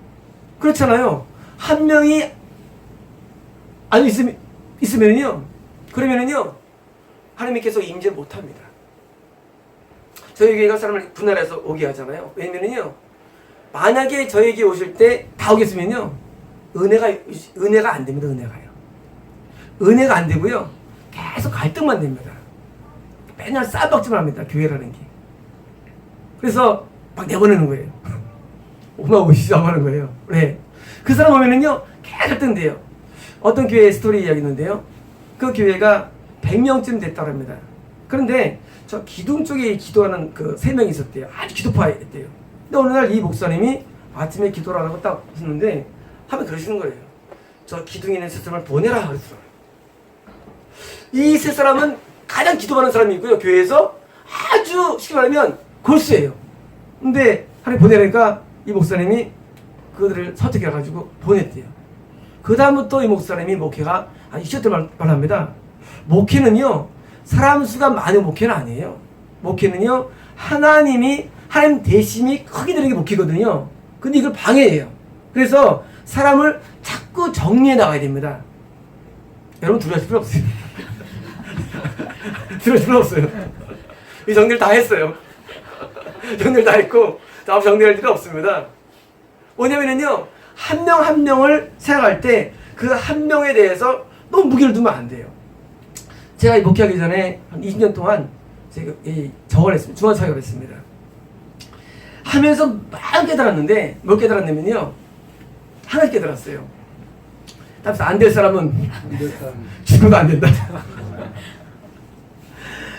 그렇잖아요. 한 명이 안 있으면요, 그러면은요, 하나님께서 임재 못 합니다. 저희 교회가 사람을 분할해서 오게 하잖아요. 왜냐면요, 만약에 저에게 오실 때 다 오겠으면요, 은혜가 안 됩니다. 은혜가 안 되고요, 계속 갈등만 됩니다. 맨날 싸박지만 합니다. 교회라는 게. 그래서 막 내보내는 거예요. 오마 오시죠 하는 거예요. 네. 그 사람 오면은요, 계속 갈등돼요. 어떤 교회 스토리 이야기 있는데요. 그 교회가 100명쯤 됐다고 합니다. 그런데 저 기둥 쪽에 기도하는 그 3명이 있었대요. 아주 기도파였대요. 근데 어느 날 이 목사님이 아침에 기도를 하라고 딱 했는데 하면 그러시는 거예요. 저 기둥에 있는 세 사람을 보내라 그러더라고요. 이 세 사람은 가장 기도하는 사람이고요. 교회에서 아주 쉽게 말하면 골수예요. 근데 하나님 보내라니까 이 목사님이 그들을 선택해가지고 보냈대요. 그 다음부터 이 목사님이 목회가 한 20년 동안 말합니다. 목회는요, 사람 수가 많은 목회는 아니에요. 목회는요, 하나님 대심이 크게 되는 게 목회거든요. 근데 이걸 방해해요. 그래서 사람을 자꾸 정리해 나가야 됩니다. 여러분 두려워하실 필요 없어요. 두려워하실 필요 없어요. 이 정리를 다 했어요. 정리를 다 했고 다음 정리할 일은 없습니다. 뭐냐면요, 한 명 한 명을 생각할 때 그 한 명에 대해서 너무 무게를 두면 안 돼요. 제가 목회하기 전에 한 20년 동안 제가 저걸 했습니다. 중앙사역을 했습니다. 하면서 막 깨달았는데 뭘 깨달았냐면요, 하나 깨달았어요. 답서 안 될 사람은 죽어도 안 된다.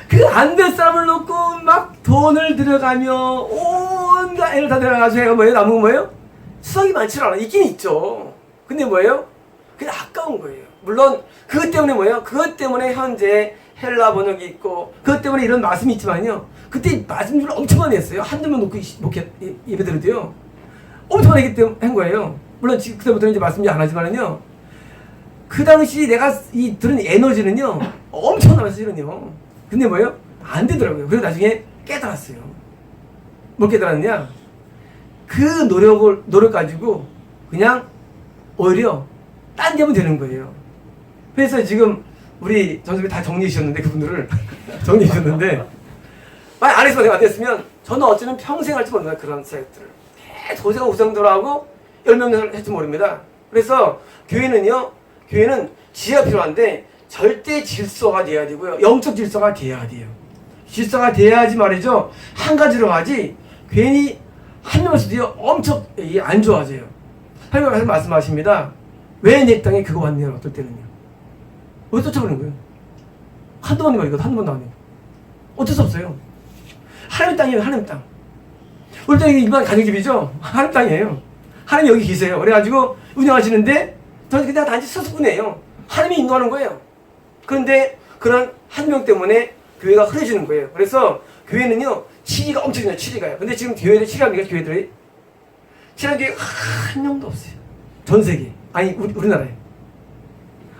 그 안 될 사람을 놓고 막 돈을 들여가며 온갖 애를 다 들여가지고 뭐예요? 남은 뭐예요? 수확이 많지 않아. 있긴 있죠. 근데 뭐예요? 그게 아까운 거예요. 물론 그것 때문에 뭐예요? 그것 때문에 현재 헬라 번역이 있고 그것 때문에 이런 말씀이 있지만요, 그때 말씀을 엄청 많이 했어요. 한두 명 놓고 예배 드려도요, 엄청 많이 한 거예요. 물론 그때부터는 이제 말씀 안 하지만은요, 그 당시 내가 들은 에너지는요 엄청나요, 사실은요. 근데 뭐예요? 안 되더라고요. 그래서 나중에 깨달았어요. 뭘 깨달았냐? 그 노력 가지고 그냥 오히려 딴 데 하면 되는 거예요. 그래서 지금 우리 전선배 다 정리해 주셨는데, 그분들을 정리해 주셨는데, 만약 안 했으면 내가 안 됐으면 저는 어쩌면 평생 할지 모릅니다. 그런 사역들을 계속 고생도 하고 10명 할지 모릅니다. 그래서 교회는 지혜가 필요한데 절대 질서가 돼야 되고요, 영적 질서가 돼야 돼요. 질서가 돼야지 말이죠, 한 가지로 가지 괜히 한 명을 쓰도 엄청 안 좋아져요. 하나님 말씀하십니다. 왜 내 땅에 그거 왔냐? 어떨 때는요, 왜 쫓아버리는 거예요? 한두 번이 말이거든. 한두 번도 아니고. 어쩔 수 없어요. 하나님 땅이에요. 하나님 땅. 우리 땅이 일반 가정집이죠? 하나님 땅이에요. 하나님 여기 계세요. 그래가지고 운영하시는데 저는 그냥 단지 서수꾼이에요. 하나님이 인도하는 거예요. 그런데 그런 한 명 때문에 교회가 흐려지는 거예요. 그래서 교회는요, 치리가 엄청 있어요. 치리가요. 근데 지금 교회들 치리합니까? 교회들이? 치리한 교회 한 명도 없어요. 전 세계. 아니 우리나라에.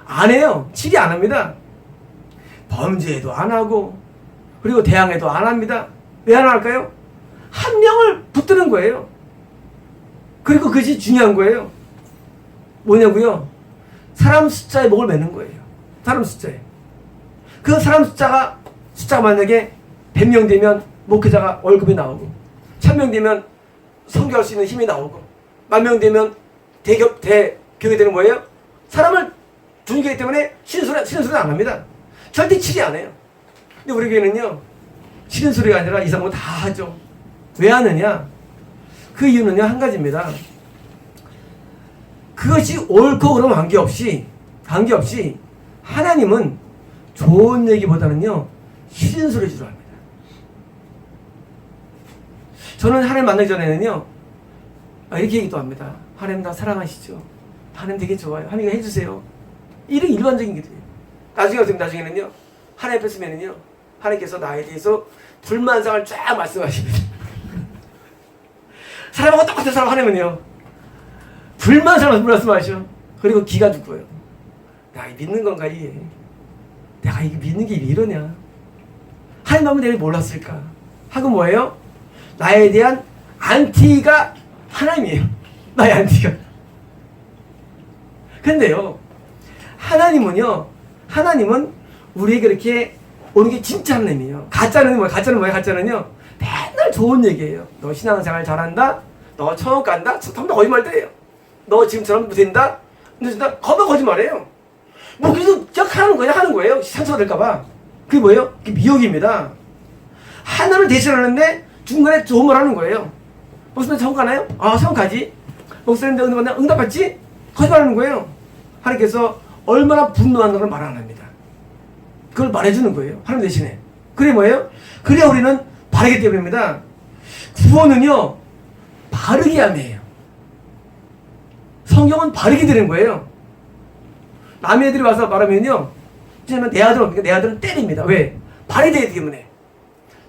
안 해요. 치리 안 합니다. 범죄도 안 하고, 그리고 대항해도 안 합니다. 왜 안 할까요? 한 명을 붙드는 거예요. 그리고 그것이 중요한 거예요. 뭐냐고요? 사람 숫자에 목을 매는 거예요. 사람 숫자에. 그 사람 숫자가 만약에 100명 되면 목회자가 월급이 나오고, 1000명 되면 선교할 수 있는 힘이 나오고, 10,000명 되면 대교회 되는 거예요. 사람을 두는 거기 때문에 싫은 소리 안 합니다. 절대 치리 안 해요. 근데 우리 교회는요, 싫은 소리가 아니라 이상한 거 다 하죠. 왜 하느냐? 그 이유는요, 한 가지입니다. 그것이 옳고 그름 관계없이 하나님은 좋은 얘기보다는요, 싫은 소리 주로 합니다. 저는 하나님 만나기 전에는요, 이렇게 얘기도 합니다. 하나님 나 사랑하시죠? 하나님 되게 좋아요. 하나님 해주세요. 이런 일반적인 길이에요. 나중에는요, 하나님 앞에 서면은요, 하나님께서 나에 대해서 불만상을 쫙 말씀하십니다. 사람하고 똑같은 사람 하나님은요, 불만상을 말씀하셔. 그리고 기가 죽고요. 야, 믿는 건가, 이게? 내가 이게 믿는 게 이러냐? 하나님 하면 내가 몰랐을까? 하고 뭐예요? 나에 대한 안티가 하나님이에요. 나의 안티가. 근데요, 하나님은 우리에게 이렇게 오는 게 진짜 하나님이에요. 가짜는 뭐예요? 가짜는요, 맨날 좋은 얘기예요. 너 신앙생활 잘한다? 너 천국 간다? 전부 다 거짓말들이에요. 너 지금처럼 된다? 거봐 거짓말이에요. 뭐 그래서 그냥 하는 거예요. 상처가 될까봐. 그게 뭐예요? 그게 미혹입니다. 하나님을 대신하는데 중간에 좋은 말 하는 거예요. 목사님 천국 가나요? 아, 천국 가지. 목사님 응답받지? 거짓말하는 거예요. 하나님께서 얼마나 분노하는 걸 말 안 합니다. 그걸 말해주는 거예요. 하나님 대신에. 그게 뭐예요? 그래야 우리는 바르기 때문입니다. 구원은요, 바르게 함이에요. 성경은 바르게 되는 거예요. 남의 애들이 와서 말하면요, 내 아들은 때립니다. 왜? 바르게 되기 때문에.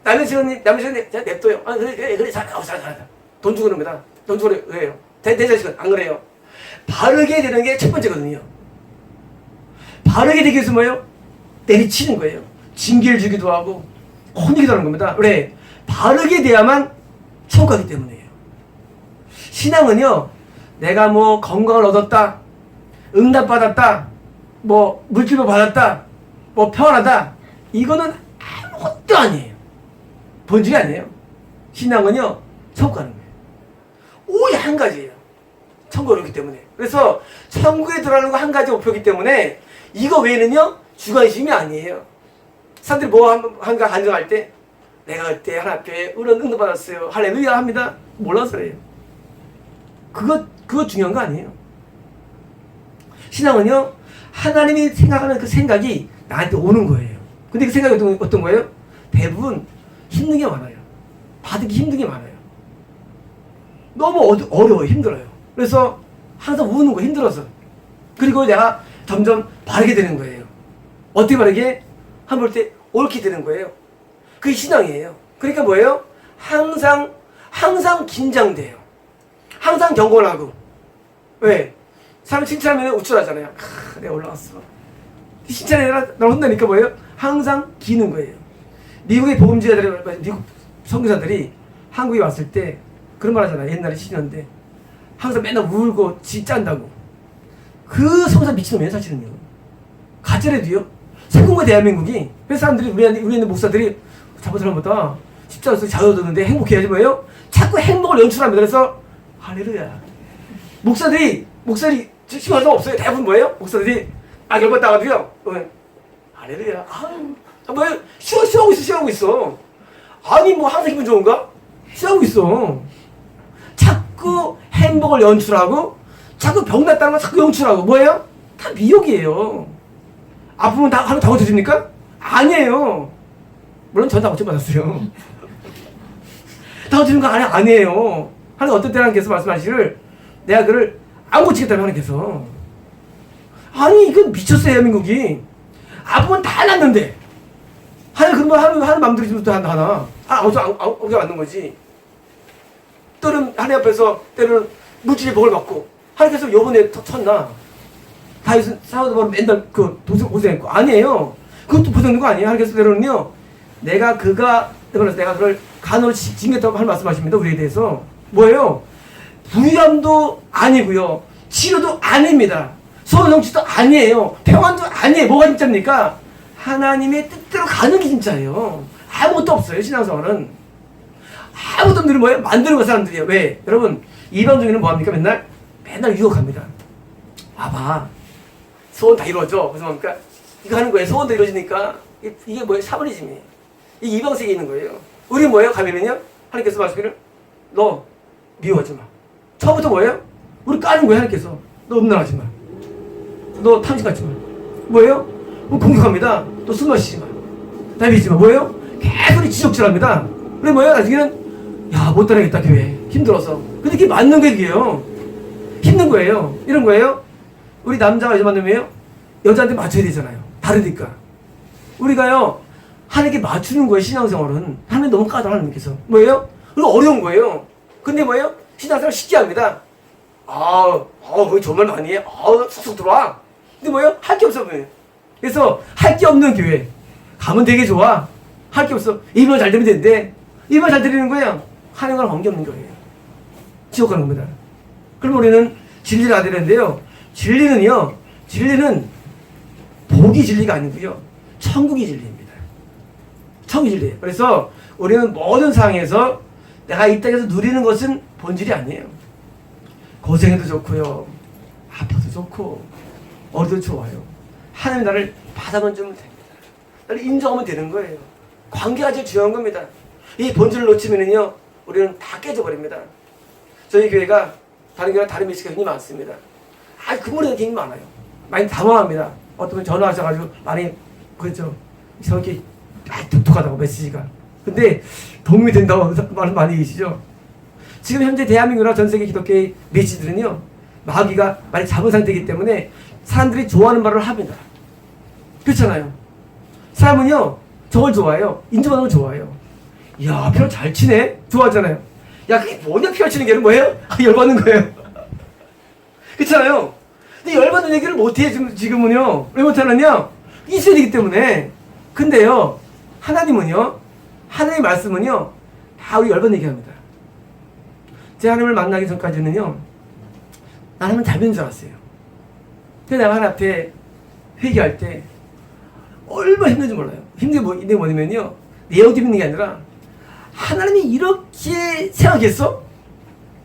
남의 시간이 냅둬요. 아, 그래, 잘해. 돈 주고 그럽니다. 돈 주고 그래요. 내 자식은 안 그래요. 바르게 되는 게 첫 번째거든요. 바르게 되기 위해서 뭐예요? 때리치는 거예요. 징계를 주기도 하고, 혼내기도 하는 겁니다. 왜? 바르게 돼야만 천국 가기 때문이에요. 신앙은요, 내가 뭐 건강을 얻었다, 응답받았다, 뭐 물질을 받았다, 뭐 평안하다, 이거는 아무것도 아니에요. 본질이 아니에요. 신앙은요, 천국 가는 거예요. 오직 한 가지예요. 천국을 오기 때문에. 그래서 천국에 들어가는 거 한 가지 목표이기 때문에 이거 외에는요, 주관심이 아니에요. 사람들이 뭐 한가 간증할 때 내가 그때 하나님께 응답받았어요. 할렐루야 합니다. 몰라서 그래요. 그거 중요한 거 아니에요. 신앙은요, 하나님이 생각하는 그 생각이 나한테 오는 거예요. 근데 그 생각이 어떤 거예요? 대부분 힘든 게 많아요. 받기 힘든 게 많아요. 너무 어려워요. 힘들어요. 그래서 항상 우는 거 힘들어서. 그리고 내가 점점 바르게 되는 거예요. 어떻게 바르게? 한 볼 때 옳게 되는 거예요. 그게 신앙이에요. 그러니까 뭐예요? 항상 긴장돼요. 항상 경건을 하고. 왜? 사람 칭찬하면 우쭐하잖아요. 내가 올라왔어. 칭찬해라. 날 혼나니까 뭐예요? 항상 기는 거예요. 미국의 복음지자들이, 미국 선교사들이 한국에 왔을 때 그런 말 하잖아요. 옛날에 70년대. 항상 맨날 울고 짠다고. 그 성사 미친놈이에요, 사실은요. 가짜라도요. 세공과 대한민국이, 그래서 사람들이, 우리 있는 목사들이 잘못 사람보다 십자가에서 자유 얻었는데 행복해야지 뭐예요? 자꾸 행복을 연출합니다. 그래서 할렐루야. 목사들이 심할 수 없어요. 대부분 뭐예요? 목사들이 열받 나가도요. 할렐루야. 뭐예요? 쉬어하고 있어. 아니 뭐 항상 기분 좋은가? 쉬어하고 있어. 자꾸 행복을 연출하고 자꾸 병 났다는 거 자꾸 연출하고 뭐예요? 다 미혹이에요. 아프면 다 고쳐집니까? 아니에요. 물론 전 다 고쳐받았어요. 다 고치는 거 아니에요. 하나님 어떤 때는 하나님께서 말씀하시기를 내가 그를 안 고치겠다고 하나님께서. 아니 이건 미쳤어요. 대한민국이. 아프면 다 났는데 하나님 그런 말 하는 맘대로 지금부터 하나. 어제 맞는 거지. 때는 하나님 앞에서 때는 물질의 복을 받고 하나님께서 요번에 쳤나? 다윗은 사우드바로 맨날 고생했고 아니에요. 그것도 보장된 거 아니에요. 하나님께서 때로는요. 내가 그걸 간호를 징계했다고 하는 말씀하십니다. 우리에 대해서 뭐예요? 부유함도 아니고요. 치료도 아닙니다. 소원 성취도 아니에요. 평안도 아니에요. 뭐가 진짜입니까? 하나님의 뜻대로 가는 게 진짜예요. 아무것도 없어요. 신앙생활은. 아무것도 없는 뭐예요? 만드는 거 사람들이에요. 왜? 여러분 이방적인은 뭐합니까? 맨날 유혹합니다. 와봐. 소원 다 이루어져. 그래서 뭡니까? 이거 하는 거예요. 소원도 이루어지니까 이게 뭐예요? 샤머니즘이에요. 이게 이방세계에 있는 거예요. 우리 뭐예요? 가면은요? 하나님께서 말씀하시기를 너 미워하지 마. 처음부터 뭐예요? 우리 까는 거예요. 하나님께서 너 음란하지 마. 너 탐심 갖지 마. 뭐예요? 공격합니다. 또 술 마시지 마. 다비지 마. 뭐예요? 계속 지적질합니다. 그래 뭐예요? 나중에는 야 못 다니겠다 교회 힘들어서. 근데 그게 맞는 게 그게요. 힘든 거예요. 이런 거예요. 우리 남자가 이제 만나면요 여자한테 맞춰야 되잖아요. 다르니까. 우리가요, 하나님께 맞추는 거예요, 신앙생활은. 하나님 너무 까다로워, 하나님께서. 뭐예요? 그거 어려운 거예요. 근데 뭐예요? 신앙생활 쉽게 합니다. 그게 정말 많이 해. 쏙쏙 들어와. 근데 뭐예요? 할 게 없어, 보여요. 그래서 할 게 없는 교회. 가면 되게 좋아. 할 게 없어. 예배만 잘 되면 되는데, 예배만 잘 드리는 거예요. 하나님과는 관계없는 거예요. 지옥 가는 겁니다. 그럼 우리는 진리를 알아야 되는데요. 진리는 복이 진리가 아니고요. 천국이 진리입니다. 천국이 진리예요. 그래서 우리는 모든 상황에서 내가 이 땅에서 누리는 것은 본질이 아니에요. 고생해도 좋고요. 아파도 좋고 어려도 좋아요. 하나님 나를 받아만 주면 됩니다. 나를 인정하면 되는 거예요. 관계가 제일 중요한 겁니다. 이 본질을 놓치면은요, 우리는 다 깨져버립니다. 저희 교회가 다른 교회가 다른 미식가 굉장히 많습니다. 근무리가 굉장히 많아요. 많이 당황합니다. 어떤 분 전화하셔가지고 많이 그렇죠. 저렇게 독특하다고 메시지가. 근데 도움이 된다고 말 많이 계시죠. 지금 현재 대한민국이나 전 세계 기독교의 메시지들은요, 마귀가 많이 잡은 상태이기 때문에 사람들이 좋아하는 말을 합니다. 그렇잖아요. 사람은요, 저걸 좋아해요. 인정하는 걸 좋아해요. 이야, 피를 잘 치네? 좋아하잖아요. 야, 그게 뭐냐, 피를 치는 게 뭐예요? 열받는 거예요. 그렇잖아요. 근데 열받는 얘기를 못해, 지금은요. 왜 못하느냐? 있어야 되기 때문에. 근데요, 하나님은요, 하나님의 말씀은요, 다 우리 열받는 얘기 합니다. 제가 하나님을 만나기 전까지는요, 나는 잘 믿는 줄 알았어요. 근데 내가 하나님 앞에 회개할 때, 얼마나 힘든지 몰라요. 힘든 게 뭐냐면요, 내 어디 믿는 게 아니라, 하나님이 이렇게 생각했어?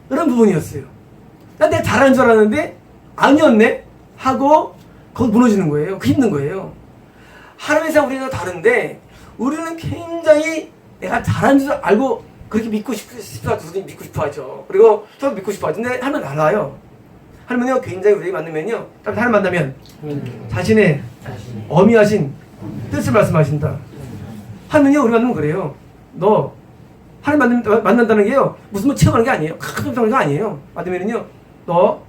그런 부분이었어요. 난 내가 잘하는 줄 알았는데, 아니었네? 하고, 거기 무너지는 거예요. 그 힘든 거예요. 하나님의 생각 우리가 다른데, 우리는 굉장히 내가 잘하는 줄 알고, 그렇게 믿고 싶어 하죠. 믿고 싶어 하죠. 그리고 저도 믿고 싶어 하죠. 근데 하나님 달라요. 하나님은요, 굉장히 우리 만나면요, 하나님 만나면, 자신의 어미하신 뜻을 말씀하신다. 하나님은요, 우리 만나면 그래요. 너, 하나님 만난다는 게요, 무슨 뭐 체험하는 게 아니에요. 가끔하는 게 아니에요. 만나면은요, 너,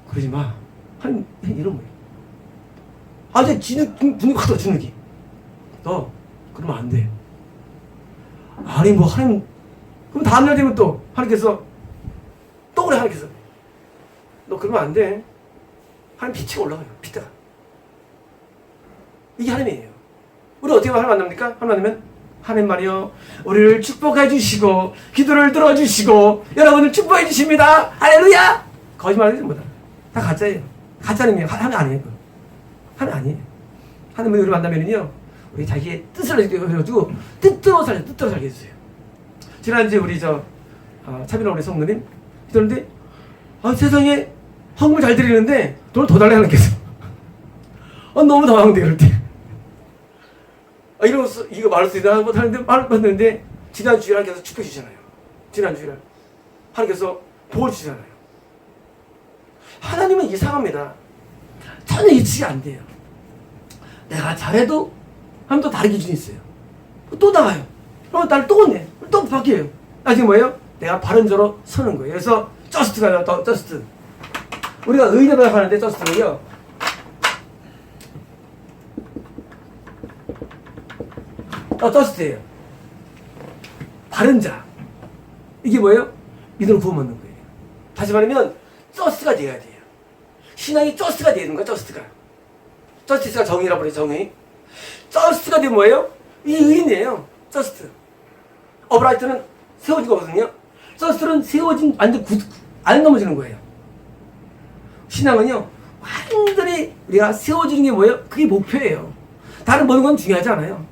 그러지 마. 하나님, 이런 거예요. 이제 분위기 확 떨어지는 느낌. 너, 그러면 안 돼. 아니, 하나님, 그럼 다음날 되면 또, 하나님께서, 또 그래, 하나님께서. 너 그러면 안 돼. 하나님 빛이 올라가요. 빛다가. 이게 하나님이에요. 우리 어떻게 하나님 만납니까? 하나님 만나면, 하나님 말이요, 우리를 축복해 주시고, 기도를 들어주시고, 여러분을 축복해 주십니다. 할렐루야! 거짓말하지 못다. 다 가짜예요. 가짜는 하나님 아니에요. 하나님 아니에요. 하나님이 우리 만나면요, 우리 자기의 뜻을 해가지고, 뜻대로 살게 해주세요. 지난주에 우리 차비나 우리 성도님, 그러는데, 세상에 헌금을 잘 드리는데, 돈을 더 달래 하나님께서. 너무 당황돼, 이럴 때. 이거 말할 수 있나? 하는데, 말했는데, 지난 주일 하나님께서 축복해 주잖아요. 지난 주일. 하나님께서 복을 주잖아요. 하나님은 이상합니다. 전혀 예측이 안 돼요. 내가 잘해도, 하면 또 다른 기준이 있어요. 또 나가요. 그러면 나를 또 혼내. 또 바뀌어요. 나중에 뭐예요? 내가 바른 자로 서는 거예요. 그래서, 저스트가요, 저스트. 우리가 의인으로 하는데, 저스트는요, 저스트예요. 바른 자. 이게 뭐예요? 믿음을 구원 얻는 거예요. 다시 말하면, 저스트가 돼야 돼요. 신앙이 저스트가 되는 거야, 저스트가. 저스트가 정의라고 그래요, 정의. 저스트가 되면 뭐예요? 이 의인이에요. 저스트. 어브라이트는 세워진 거거든요. 저스트는 세워진, 완전 안 넘어지는 거예요. 신앙은요, 완전히 우리가 세워지는 게 뭐예요? 그게 목표예요. 다른 모든 건 중요하지 않아요.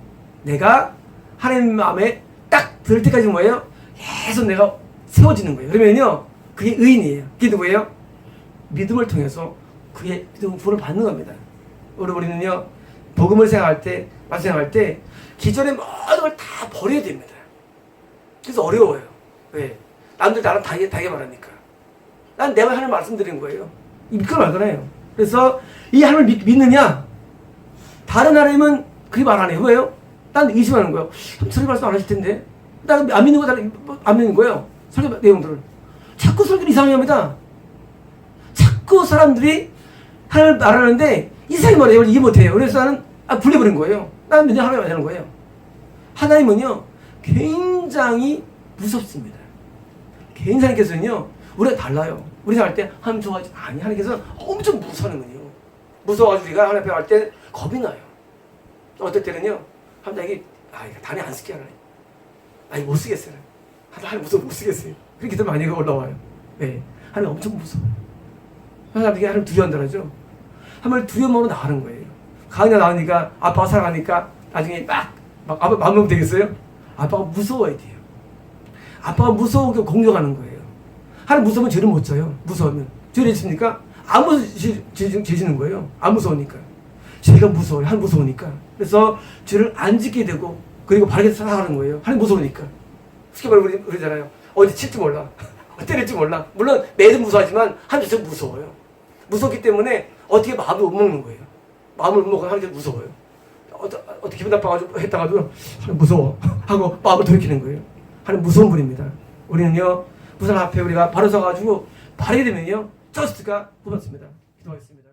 내가 하나님 마음에 딱 들 때까지 뭐예요? 계속 내가 세워지는 거예요. 그러면요, 그게 의인이에요. 그게 누구예요? 믿음을 통해서 그의 믿음 구원을 받는 겁니다. 우리는요, 복음을 생각할 때, 말씀 생각할 때, 기존의 모든 걸 다 버려야 됩니다. 그래서 어려워요. 왜? 남들 나랑 다르게 말하니까. 난 내가 하나님 말씀드리는 거예요. 믿고 말거나요. 그래서 이 하나님을 믿느냐? 다른 하나님은 그렇게 말 안 해요. 왜요? 난 의심하는 거예요. 설교 말씀 안 하실 텐데. 난 안 믿는 거, 안 믿는 거예요. 설교 내용들을. 자꾸 설교를 이상하게 합니다. 자꾸 사람들이 하나님을 말하는데 이상하게 말해요. 이해 못해요. 그래서 나는 불려버린 거예요. 나는 맨날 하나님 말하는 거예요. 하나님은요 굉장히 무섭습니다. 하나님께서는요 우리가 달라요. 우리가 할 때 하나님 좋아하지 아니, 하나님께서는 엄청 무서워하는군요. 무서워가지고 우리가 하나님 앞에 갈 때 겁이 나요. 어떨 때는요 하나님 이거 단에 안 쓸게 하나님. 못 쓰겠어요. 하나님 무서워 못 쓰겠어요. 그렇게 기도 많이 올라와요. 네. 하나님 엄청 무서워요. 하나님 두려워한다 그러죠. 하나님을 두려움으로 나가는 거예요. 강의가 나오니까 아빠가 살아가니까 나중에 막 아빠 마음 되겠어요? 아빠가 무서워야 돼요. 아빠가 무서우게 공격하는 거예요. 하나님 무서우면 죄를 못 져요. 무서우면 죄를 짓습니까? 안 무서워지는 거예요. 안 무서우니까. 죄가 무서워요. 하나님 무서우니까. 그래서 죄를 안 짓게 되고 그리고 바르게 살아가는 거예요. 하나님 무서우니까. 쉽게 말하면 우리 그러잖아요. 어디 칠지 몰라. 때릴지 몰라. 물론 매도 무서워하지만 하나님 자체가 무서워요. 무섭기 때문에 어떻게 마음을 못 먹는 거예요. 마음을 못 먹으면 하나님 무서워요. 어떻게 기분 나빠가지고 했다가도 하나님 무서워 하고 마음을 돌이키는 거예요. 하나님 무서운 분입니다. 우리는요 무슨 앞에 우리가 바로 서가지고 바르게 되면요 저스트가 뽑았습니다. 기도하겠습니다.